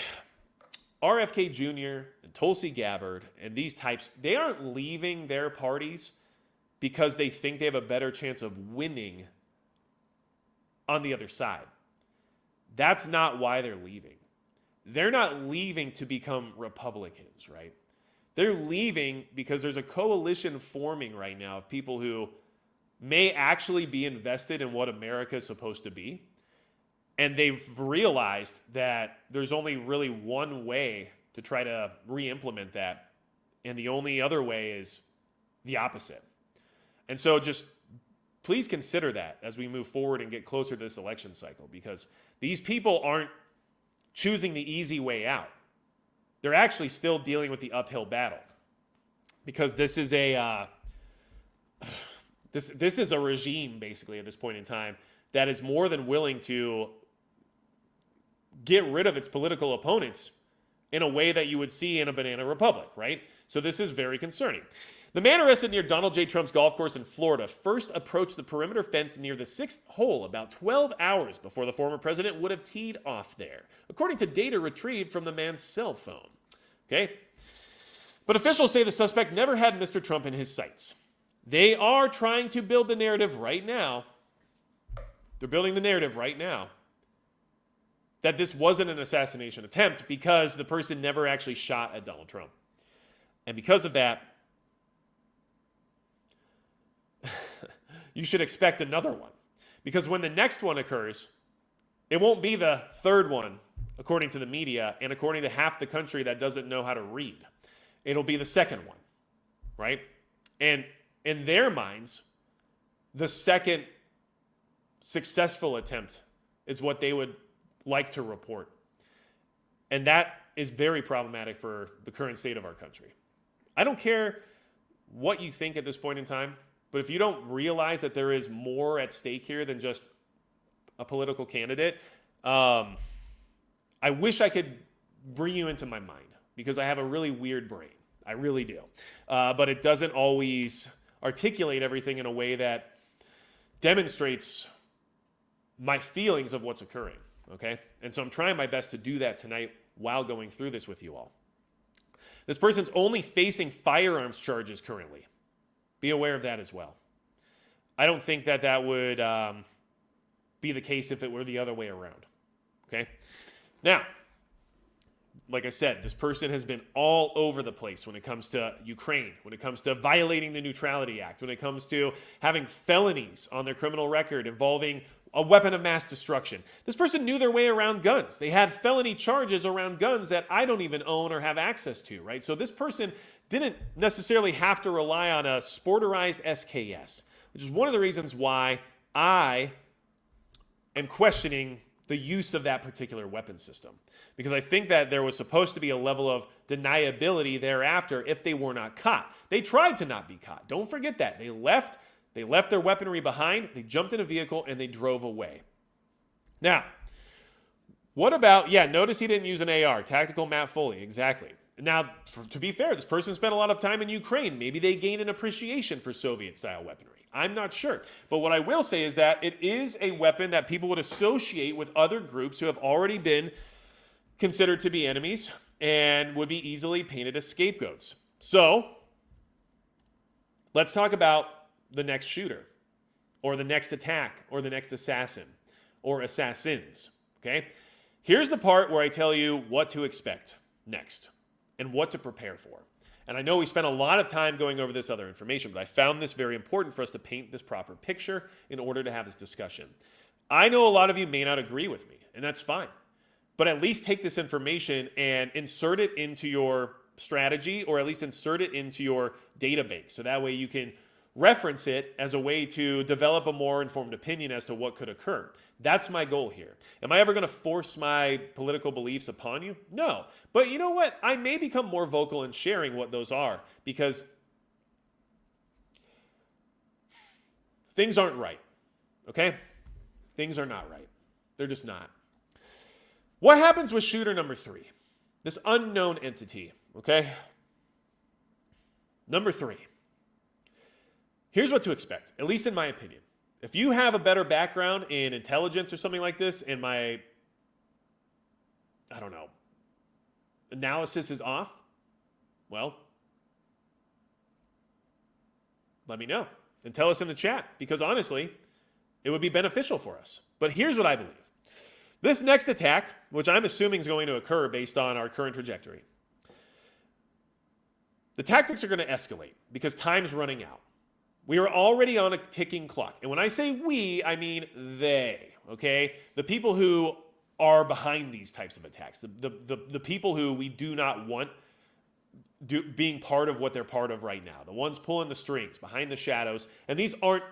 RFK Jr. and Tulsi Gabbard and these types, they aren't leaving their parties because they think they have a better chance of winning on the other side. That's not why they're leaving. They're not leaving to become Republicans, right? They're leaving because there's a coalition forming right now of people who may actually be invested in what America is supposed to be. And they've realized that there's only really one way to try to re-implement that. And the only other way is the opposite. And so just please consider that as we move forward and get closer to this election cycle, because these people aren't choosing the easy way out. They're actually still dealing with the uphill battle, because this is a this is a regime basically at this point in time that is more than willing to get rid of its political opponents in a way that you would see in a banana republic, right? So this is very concerning. The man arrested near Donald J. Trump's golf course in Florida first approached the perimeter fence near the 6th hole about 12 hours before the former president would have teed off there, according to data retrieved from the man's cell phone. Okay? But officials say the suspect never had Mr. Trump in his sights. They are trying to build the narrative right now. They're building the narrative right now that this wasn't an assassination attempt because the person never actually shot at Donald Trump. And because of that, you should expect another one. Because when the next one occurs, it won't be the third one, according to the media, and according to half the country that doesn't know how to read. It'll be the second one, right? And in their minds, the second successful attempt is what they would like to report. And that is very problematic for the current state of our country. I don't care what you think at this point in time, but if you don't realize that there is more at stake here than just a political candidate, I wish I could bring you into my mind because I have a really weird brain. I really do. But it doesn't always articulate everything in a way that demonstrates my feelings of what's occurring, okay? And so I'm trying my best to do that tonight while going through this with you all. This person's only facing firearms charges currently. Be aware of that as well. I don't think that that would be the case if it were the other way around, okay? Now, like I said, this person has been all over the place when it comes to Ukraine, when it comes to violating the Neutrality Act, when it comes to having felonies on their criminal record involving a weapon of mass destruction. This person knew their way around guns. They had felony charges around guns that I don't even own or have access to, right? So this person didn't necessarily have to rely on a sporterized SKS, which is one of the reasons why I am questioning the use of that particular weapon system. Because I think that there was supposed to be a level of deniability thereafter if they were not caught. They tried to not be caught. Don't forget that. They left their weaponry behind, they jumped in a vehicle, and they drove away. Now, what about, notice he didn't use an AR, tactical Matt Foley, exactly. Now, to be fair, this person spent a lot of time in Ukraine. Maybe they gained an appreciation for Soviet-style weaponry. I'm not sure. But what I will say is that it is a weapon that people would associate with other groups who have already been considered to be enemies and would be easily painted as scapegoats. So, let's talk about the next shooter, or the next attack, or the next assassin, or assassins, okay? Here's the part where I tell you what to expect next and what to prepare for. And I know we spent a lot of time going over this other information, but I found this very important for us to paint this proper picture in order to have this discussion. I know a lot of you may not agree with me, and that's fine. But at least take this information and insert it into your strategy, or at least insert it into your database. So that way you can reference it as a way to develop a more informed opinion as to what could occur. That's my goal here. Am I ever going to force my political beliefs upon you? No. But you know what? I may become more vocal in sharing what those are because things aren't right. Okay? Things are not right. They're just not. What happens with shooter number 3? This unknown entity, okay? Number 3. Here's what to expect, at least in my opinion. If you have a better background in intelligence or something like this, and my, analysis is off, well, let me know and tell us in the chat, because honestly, it would be beneficial for us. But here's what I believe. This next attack, which I'm assuming is going to occur based on our current trajectory, the tactics are going to escalate because time's running out. We are already on a ticking clock. And when I say we, I mean they, okay? The people who are behind these types of attacks, the people who we do not want being part of what they're part of right now, the ones pulling the strings behind the shadows. And these aren't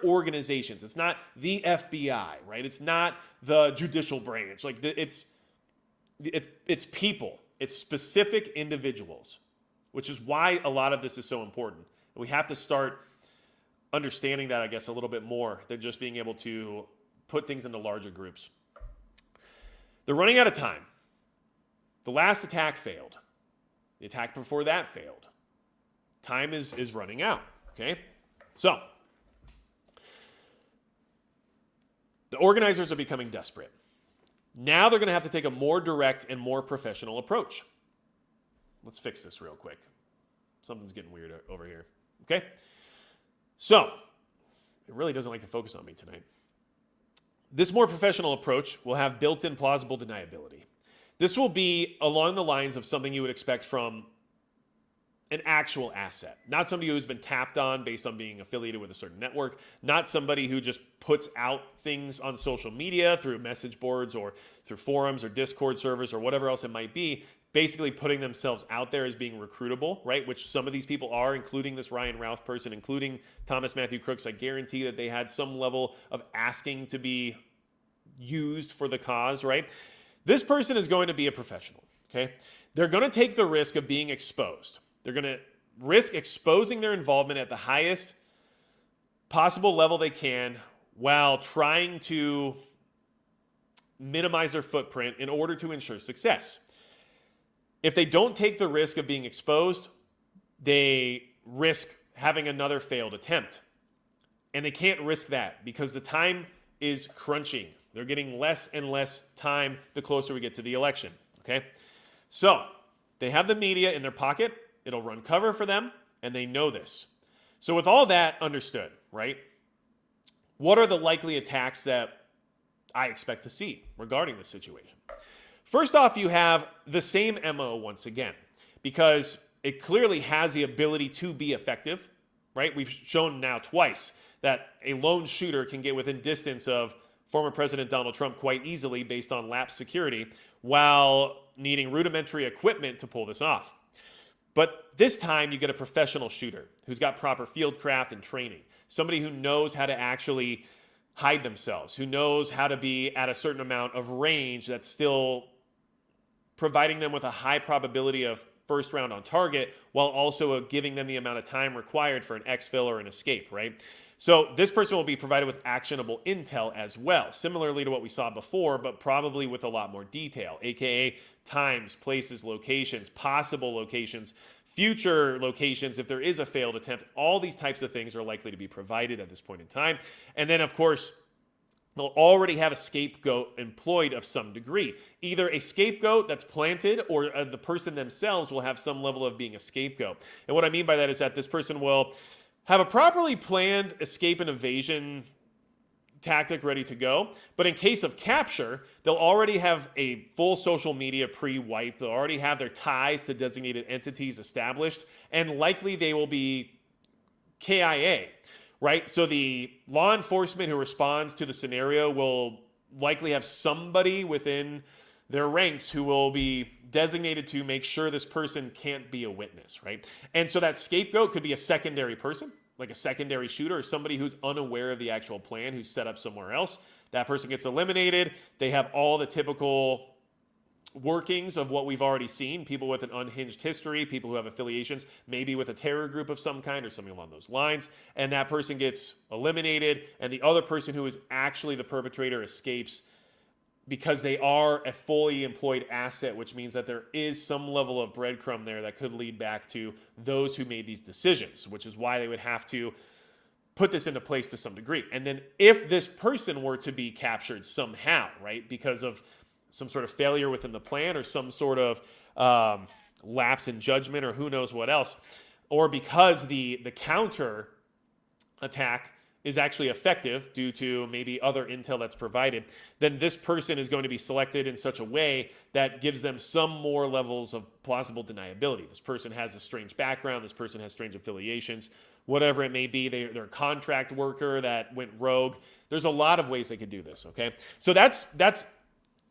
organizations. It's not the FBI, right? It's not the judicial branch. It's people. It's specific individuals, which is why a lot of this is so important. We have to start understanding that, I guess, a little bit more than just being able to put things into larger groups. They're running out of time. The last attack failed. The attack before that failed. Time is running out, okay? So, the organizers are becoming desperate. Now they're going to have to take a more direct and more professional approach. Let's fix this real quick. Something's getting weird over here. Okay? So, it really doesn't like to focus on me tonight. This more professional approach will have built-in plausible deniability. This will be along the lines of something you would expect from an actual asset. Not somebody who's been tapped on based on being affiliated with a certain network. Not somebody who just puts out things on social media through message boards or through forums or Discord servers or whatever else it might be. basically putting themselves out there as being recruitable, right? Which some of these people are, including this Ryan Routh person, including Thomas Matthew Crooks. I guarantee that they had some level of asking to be used for the cause, right? This person is going to be a professional, okay? They're going to take the risk of being exposed. They're going to risk exposing their involvement at the highest possible level they can while trying to minimize their footprint in order to ensure success. If they don't take the risk of being exposed, they risk having another failed attempt. And they can't risk that because the time is crunching. They're getting less and less time the closer we get to the election, okay? So they have the media in their pocket. It'll run cover for them, and they know this. So with all that understood, right, what are the likely attacks that I expect to see regarding this situation? First off, you have the same MO once again, because it clearly has the ability to be effective, right? We've shown now twice that a lone shooter can get within distance of former President Donald Trump quite easily based on lapsed security while needing rudimentary equipment to pull this off. But this time you get a professional shooter who's got proper field craft and training, somebody who knows how to actually hide themselves, who knows how to be at a certain amount of range that's still providing them with a high probability of first round on target while also giving them the amount of time required for an exfil or an escape, right? So this person will be provided with actionable intel as well, similarly to what we saw before, but probably with a lot more detail, aka times, places, locations, possible locations, future locations if there is a failed attempt. All these types of things are likely to be provided at this point in time. And then, of course, they'll already have a scapegoat employed of some degree. Either a scapegoat that's planted or the person themselves will have some level of being a scapegoat. And what I mean by that is that this person will have a properly planned escape and evasion tactic ready to go. But in case of capture, they'll already have a full social media pre-wipe. They'll already have their ties to designated entities established. And likely they will be KIA. Right? So the law enforcement who responds to the scenario will likely have somebody within their ranks who will be designated to make sure this person can't be a witness, right? And so that scapegoat could be a secondary person, like a secondary shooter or somebody who's unaware of the actual plan, who's set up somewhere else. That person gets eliminated. They have all the typical workings of what we've already seen, people with an unhinged history, people who have affiliations, maybe with a terror group of some kind or something along those lines, and that person gets eliminated, and the other person who is actually the perpetrator escapes because they are a fully employed asset, which means that there is some level of breadcrumb there that could lead back to those who made these decisions, which is why they would have to put this into place to some degree. And then if this person were to be captured somehow, right, because of some sort of failure within the plan or some sort of lapse in judgment or who knows what else, or because the counter attack is actually effective due to maybe other intel that's provided, then this person is going to be selected in such a way that gives them some more levels of plausible deniability. This person has a strange background. This person has strange affiliations, whatever it may be. They're a contract worker that went rogue. There's a lot of ways they could do this, okay? So that's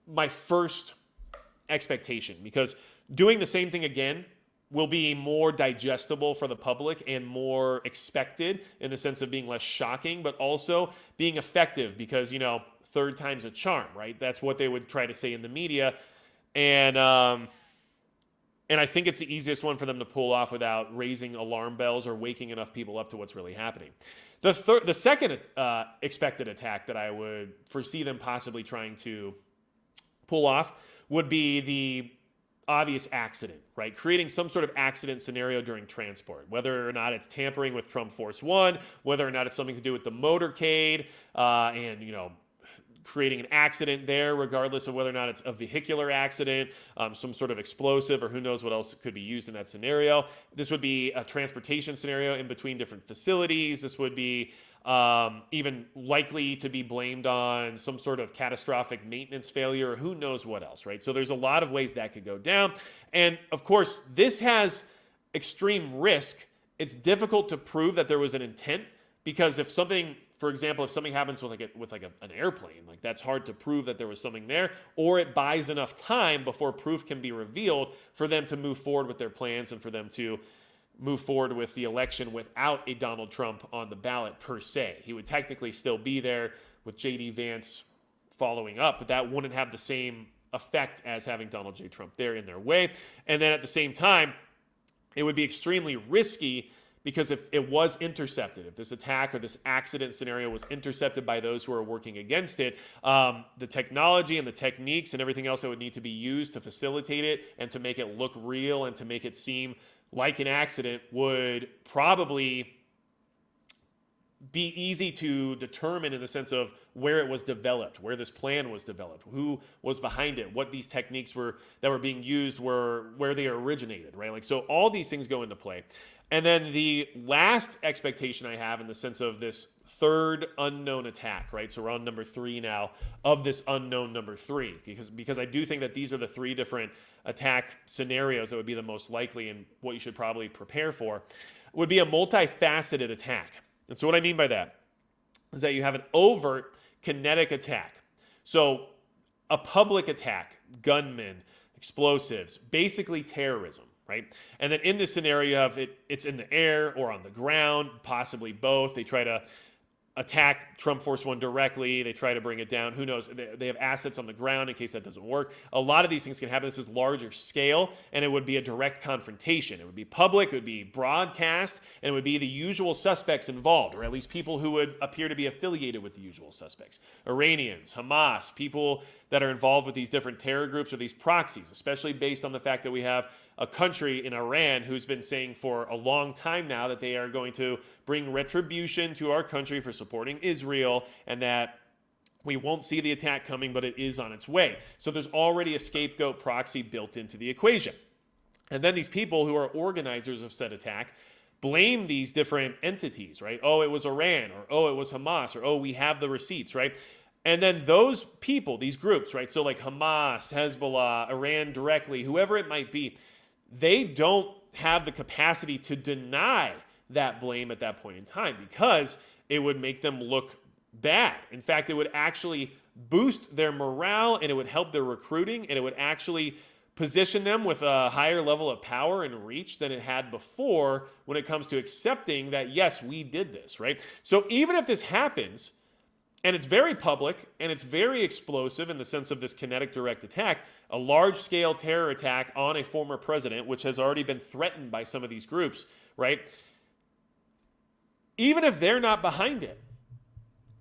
my first expectation, because doing the same thing again will be more digestible for the public and more expected in the sense of being less shocking, but also being effective because, you know, third time's a charm, right? That's what they would try to say in the media. And I think it's the easiest one for them to pull off without raising alarm bells or waking enough people up to what's really happening. The second expected attack that I would foresee them possibly trying to pull off would be the obvious accident, right? Creating some sort of accident scenario during transport, whether or not it's tampering with Trump Force One, whether or not it's something to do with the motorcade, and, you know, creating an accident there, regardless of whether or not it's a vehicular accident, some sort of explosive, or who knows what else could be used in that scenario. This would be a transportation scenario in between different facilities. This would be even likely to be blamed on some sort of catastrophic maintenance failure, or who knows what else, right? So there's a lot of ways that could go down. And of course, this has extreme risk. It's difficult to prove that there was an intent, because if something for example, if something happens with an airplane, like that's hard to prove that there was something there, or it buys enough time before proof can be revealed for them to move forward with their plans and for them to move forward with the election without a Donald Trump on the ballot per se. He would technically still be there with J.D. Vance following up, but that wouldn't have the same effect as having Donald J. Trump there in their way. And then at the same time, it would be extremely risky because if it was intercepted, if this attack or this accident scenario was intercepted by those who are working against it, the technology and the techniques and everything else that would need to be used to facilitate it and to make it look real and to make it seem like an accident would probably be easy to determine in the sense of where it was developed, where this plan was developed, who was behind it, what these techniques were that were being used were, where they originated, right? Like, so all these things go into play. And then the last expectation I have in the sense of this third unknown attack, right? So we're on number 3 now of this unknown number 3, because I do think that these are the 3 different attack scenarios that would be the most likely and what you should probably prepare for, would be a multifaceted attack. And so what I mean by that is that you have an overt kinetic attack. So a public attack, gunmen, explosives, basically terrorism, right? And then in this scenario, you have it's in the air or on the ground, possibly both. They try to attack Trump Force One directly. They try to bring it down. Who knows? They have assets on the ground in case that doesn't work. A lot of these things can happen. This is larger scale, and it would be a direct confrontation. It would be public, it would be broadcast, and it would be the usual suspects involved, or at least people who would appear to be affiliated with the usual suspects. Iranians, Hamas, people that are involved with these different terror groups or these proxies, especially based on the fact that we have a country in Iran who's been saying for a long time now that they are going to bring retribution to our country for supporting Israel, and that we won't see the attack coming, but it is on its way. So there's already a scapegoat proxy built into the equation. And then these people who are organizers of said attack blame these different entities, right? Oh, it was Iran, or oh, it was Hamas, or oh, we have the receipts, right? And then those people, these groups, right? So like Hamas, Hezbollah, Iran directly, whoever it might be, they don't have the capacity to deny that blame at that point in time because it would make them look bad. In fact, it would actually boost their morale and it would help their recruiting and it would actually position them with a higher level of power and reach than it had before when it comes to accepting that, yes, we did this, right? So even if this happens, and it's very public, and it's very explosive in the sense of this kinetic direct attack, a large-scale terror attack on a former president, which has already been threatened by some of these groups, right? Even if they're not behind it,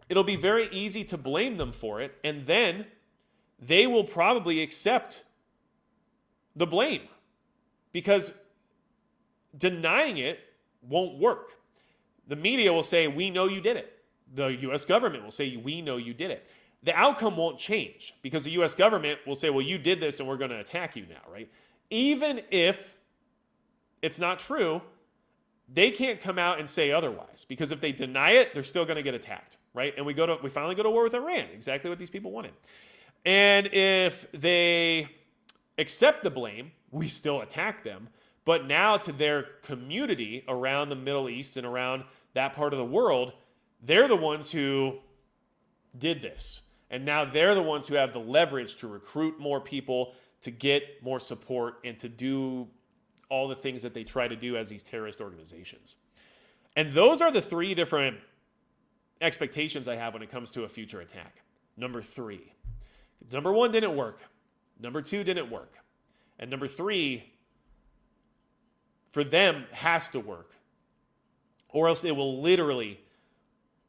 it'll be very easy to blame them for it, and then they will probably accept the blame because denying it won't work. The media will say, we know you did it. The U.S. government will say, we know you did it. The outcome won't change because the U.S. government will say, well, you did this and we're going to attack you now, right? Even if it's not true, they can't come out and say otherwise because if they deny it, they're still going to get attacked, right? And we finally go to war with Iran, exactly what these people wanted. And if they accept the blame, we still attack them. But now to their community around the Middle East and around that part of the world, they're the ones who did this. And now they're the ones who have the leverage to recruit more people, to get more support, and to do all the things that they try to do as these terrorist organizations. And those are the 3 different expectations I have when it comes to a future attack. Number 3. Number 1 didn't work. Number 2 didn't work. And number 3, for them, has to work. Or else it will literally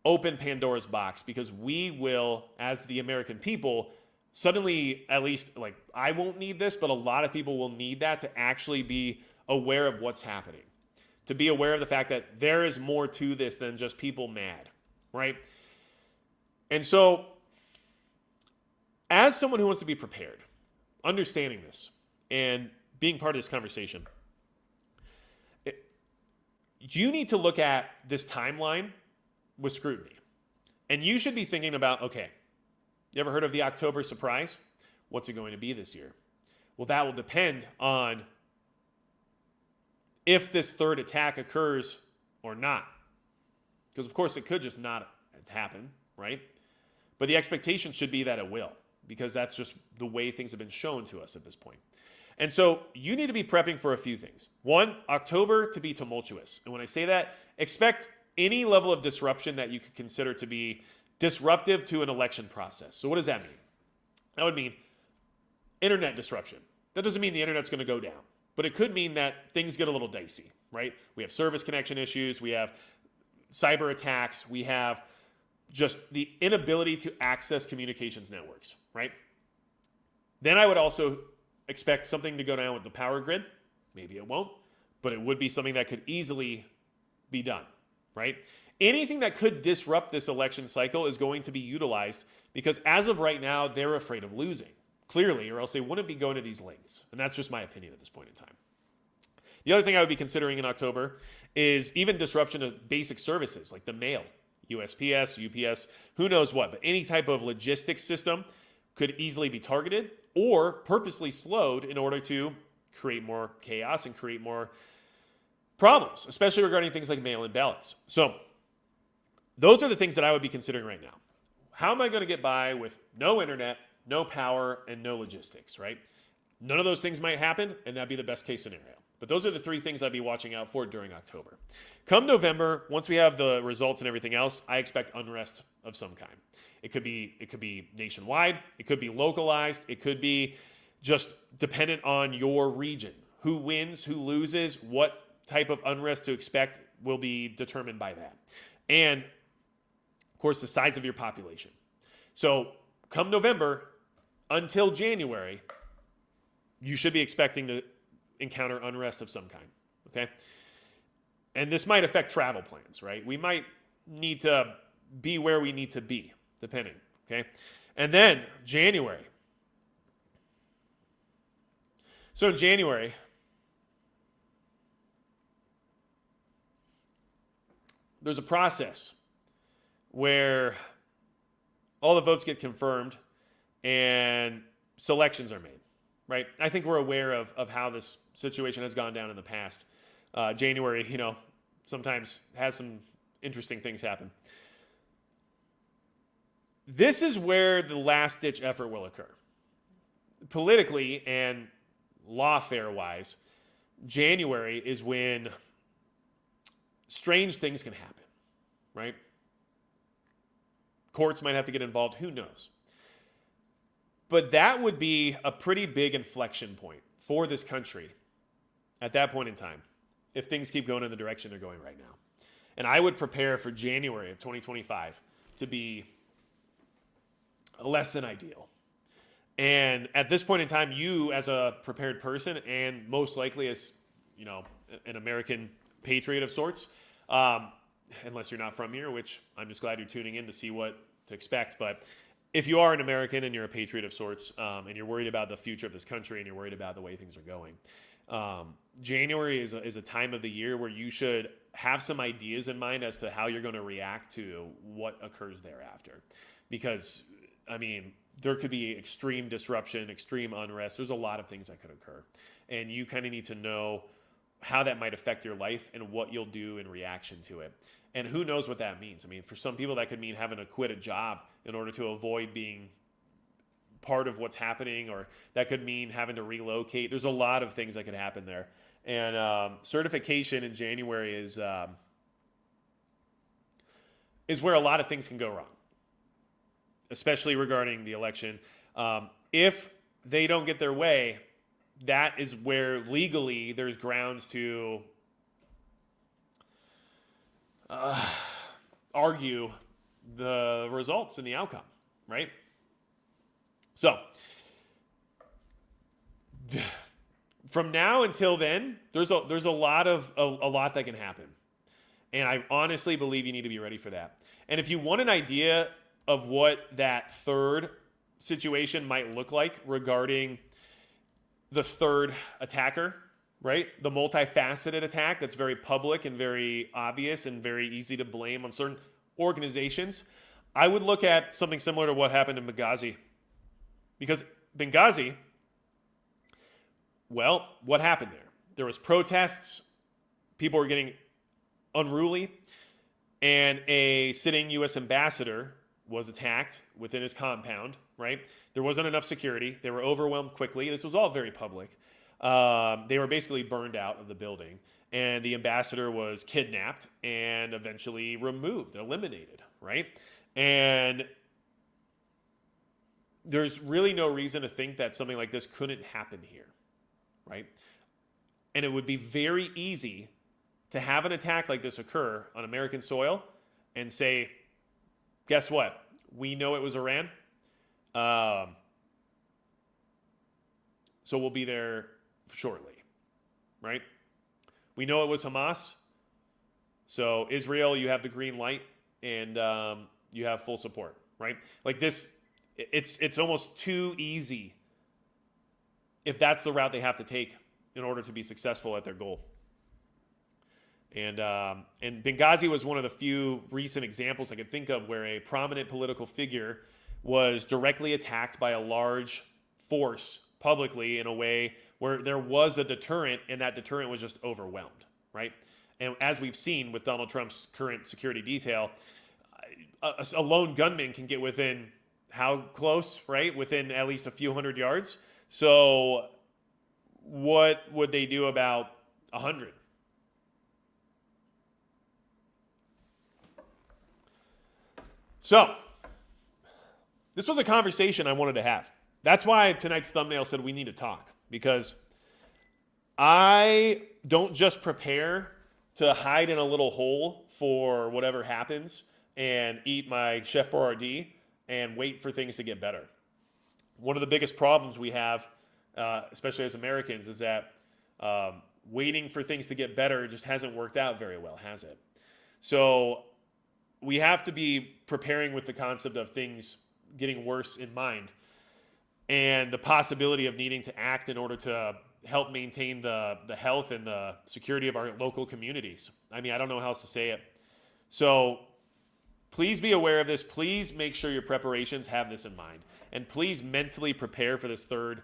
open Pandora's box because we will, as the American people, suddenly, at least, like, I won't need this, but a lot of people will need that to actually be aware of what's happening. To be aware of the fact that there is more to this than just people mad, right? And so, as someone who wants to be prepared, understanding this, and being part of this conversation, you need to look at this timeline with scrutiny. And you should be thinking about, okay, you ever heard of the October surprise? What's it going to be this year? Well, that will depend on if this third attack occurs or not. Because, of course, it could just not happen, right? But the expectation should be that it will, because that's just the way things have been shown to us at this point. And so you need to be prepping for a few things. One, October to be tumultuous. And when I say that, expect any level of disruption that you could consider to be disruptive to an election process. So what does that mean? That would mean internet disruption. That doesn't mean the internet's going to go down, but it could mean that things get a little dicey, right? We have service connection issues, we have cyber attacks, we have just the inability to access communications networks, right? Then I would also expect something to go down with the power grid. Maybe it won't, but it would be something that could easily be done, right? Anything that could disrupt this election cycle is going to be utilized because as of right now, they're afraid of losing, clearly, or else they wouldn't be going to these lengths. And that's just my opinion at this point in time. The other thing I would be considering in October is even disruption of basic services like the mail, USPS, UPS, who knows what, but any type of logistics system could easily be targeted or purposely slowed in order to create more chaos and create more problems, especially regarding things like mail-in ballots. So those are the things that I would be considering right now. How am I going to get by with no internet, no power, and no logistics, right? None of those things might happen, and that'd be the best case scenario. But those are the three things I'd be watching out for during October. Come November, once we have the results and everything else, I expect unrest of some kind. It could be nationwide, it could be localized, it could be just dependent on your region. Who wins, who loses, what type of unrest to expect will be determined by that. And, of course, the size of your population. So come November until January, you should be expecting to encounter unrest of some kind, okay? And this might affect travel plans, right? We might need to be where we need to be, depending, okay? And then January. So in January, there's a process where all the votes get confirmed and selections are made, right? I think we're aware of how this situation has gone down in the past. January, sometimes has some interesting things happen. This is where the last-ditch effort will occur. Politically and lawfare-wise, January is when strange things can happen, right? Courts might have to get involved, who knows? But that would be a pretty big inflection point for this country at that point in time if things keep going in the direction they're going right now. And I would prepare for January of 2025 to be less than ideal. And at this point in time, you as a prepared person and most likely as, an American patriot of sorts, unless you're not from here, which I'm just glad you're tuning in to see what to expect. But if you are an American and you're a patriot of sorts, and you're worried about the future of this country and you're worried about the way things are going, January is a time of the year where you should have some ideas in mind as to how you're going to react to what occurs thereafter. Because, there could be extreme disruption, extreme unrest. There's a lot of things that could occur. And you kind of need to know how that might affect your life and what you'll do in reaction to it. And who knows what that means. For some people, that could mean having to quit a job in order to avoid being part of what's happening, or that could mean having to relocate. There's a lot of things that could happen there. And certification in January is where a lot of things can go wrong, especially regarding the election. If they don't get their way, that is where legally there's grounds to argue the results and the outcome, right? So, from now until then, there's a lot that can happen. And I honestly believe you need to be ready for that. And if you want an idea of what that third situation might look like regarding the third attacker, right? The multifaceted attack that's very public and very obvious and very easy to blame on certain organizations, I would look at something similar to what happened in Benghazi. Because Benghazi, well, what happened there? There was protests, people were getting unruly, and a sitting U.S. ambassador was attacked within his compound, right? There wasn't enough security. They were overwhelmed quickly. This was all very public. They were basically burned out of the building, and the ambassador was kidnapped and eventually removed, eliminated, right? And there's really no reason to think that something like this couldn't happen here, right? And it would be very easy to have an attack like this occur on American soil and say, guess what? We know it was Iran. So we'll be there shortly, right? We know it was Hamas. So Israel, you have the green light and you have full support, right? Like this, it's almost too easy if that's the route they have to take in order to be successful at their goal. And Benghazi was one of the few recent examples I could think of where a prominent political figure was directly attacked by a large force publicly in a way where there was a deterrent, and that deterrent was just overwhelmed, right? And as we've seen with Donald Trump's current security detail, a lone gunman can get within how close, right? Within at least a few hundred yards. So what would they do about 100? So this was a conversation I wanted to have. That's why tonight's thumbnail said we need to talk, because I don't just prepare to hide in a little hole for whatever happens and eat my Chef Boyardee and wait for things to get better. One of the biggest problems we have, especially as Americans, is that waiting for things to get better just hasn't worked out very well, has it? So we have to be preparing with the concept of things getting worse in mind and the possibility of needing to act in order to help maintain the health and the security of our local communities. I mean, I don't know how else to say it. So please be aware of this. Please make sure your preparations have this in mind. And please mentally prepare for this third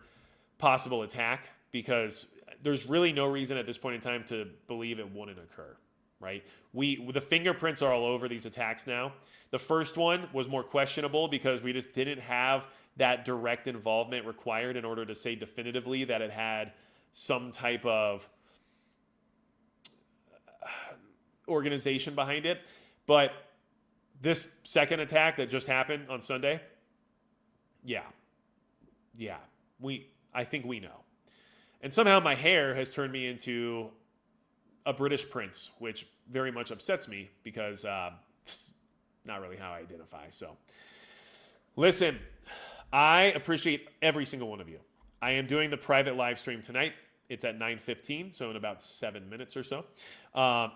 possible attack, because there's really no reason at this point in time to believe it wouldn't occur, right? The fingerprints are all over these attacks now. The first one was more questionable because we just didn't have that direct involvement required in order to say definitively that it had some type of organization behind it. But this second attack that just happened on Sunday, I think we know. And somehow my hair has turned me into a British prince, which very much upsets me because it's not really how I identify. So listen, I appreciate every single one of you. I am doing the private live stream tonight. It's at 9:15, so in about 7 minutes or so.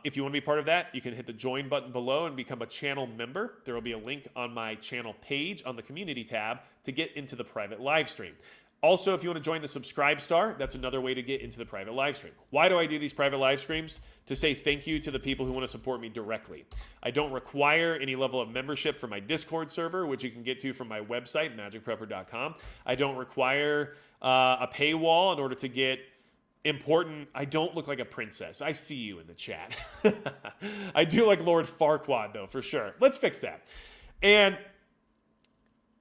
If you want to be part of that, you can hit the join button below and become a channel member. There will be a link on my channel page on the community tab to get into the private live stream. Also, if you want to join the Subscribe Star, that's another way to get into the private live stream. Why do I do these private live streams? To say thank you to the people who want to support me directly. I don't require any level of membership for my Discord server, which you can get to from my website, magicprepper.com. I don't require a paywall in order to get important. I don't look like a princess. I see you in the chat. I do like Lord Farquaad, though, for sure. Let's fix that. And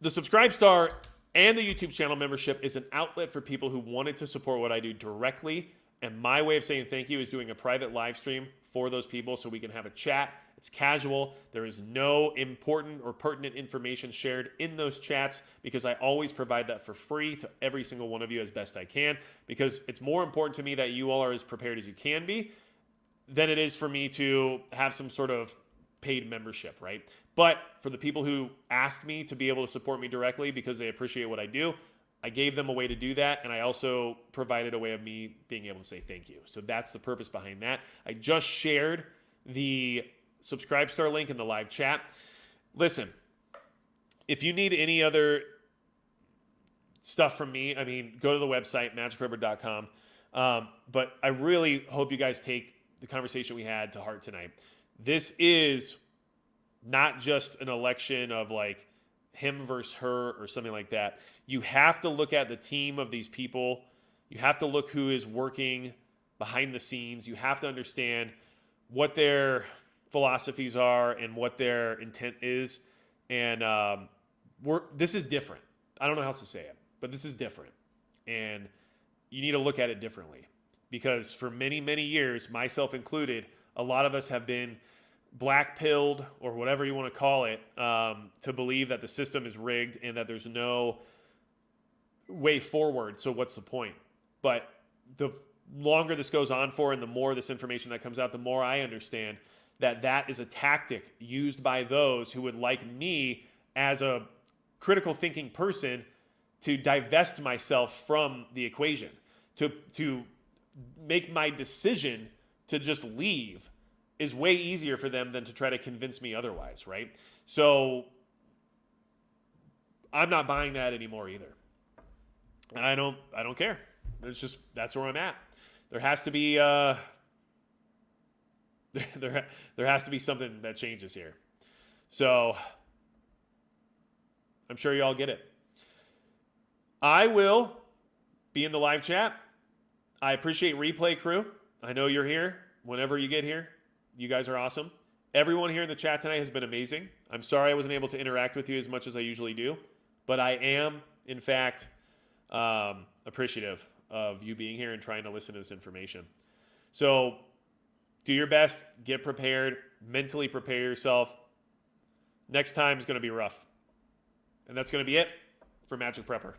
the Subscribe Star and the YouTube channel membership is an outlet for people who wanted to support what I do directly. And my way of saying thank you is doing a private live stream for those people so we can have a chat. It's casual. There is no important or pertinent information shared in those chats because I always provide that for free to every single one of you as best I can, because it's more important to me that you all are as prepared as you can be than it is for me to have some sort of paid membership, right? But for the people who asked me to be able to support me directly because they appreciate what I do, I gave them a way to do that, and I also provided a way of me being able to say thank you. So that's the purpose behind that. I just shared the Subscribe Star link in the live chat. Listen, if you need any other stuff from me, I mean, go to the website, magicprepper.com. But I really hope you guys take the conversation we had to heart tonight. This is not just an election of like him versus her or something like that. You have to look at the team of these people. You have to look who is working behind the scenes. You have to understand what their philosophies are and what their intent is. And this is different. I don't know how else to say it, but this is different. And you need to look at it differently. Because for many, many years, myself included, a lot of us have been black-pilled, or whatever you want to call it, to believe that the system is rigged and that there's no way forward. So what's the point? But the longer this goes on for and the more this information that comes out, the more I understand that that is a tactic used by those who would like me as a critical thinking person to divest myself from the equation, to make my decision to just leave is way easier for them than to try to convince me otherwise, right? So I'm not buying that anymore either. And I don't care. It's just, that's where I'm at. There has to be there has to be something that changes here. So I'm sure you all get it. I will be in the live chat. I appreciate Replay Crew. I know you're here whenever you get here. You guys are awesome. Everyone here in the chat tonight has been amazing. I'm sorry I wasn't able to interact with you as much as I usually do, but I am, in fact, appreciative of you being here and trying to listen to this information. So do your best. Get prepared. Mentally prepare yourself. Next time is going to be rough. And that's going to be it for Magic Prepper.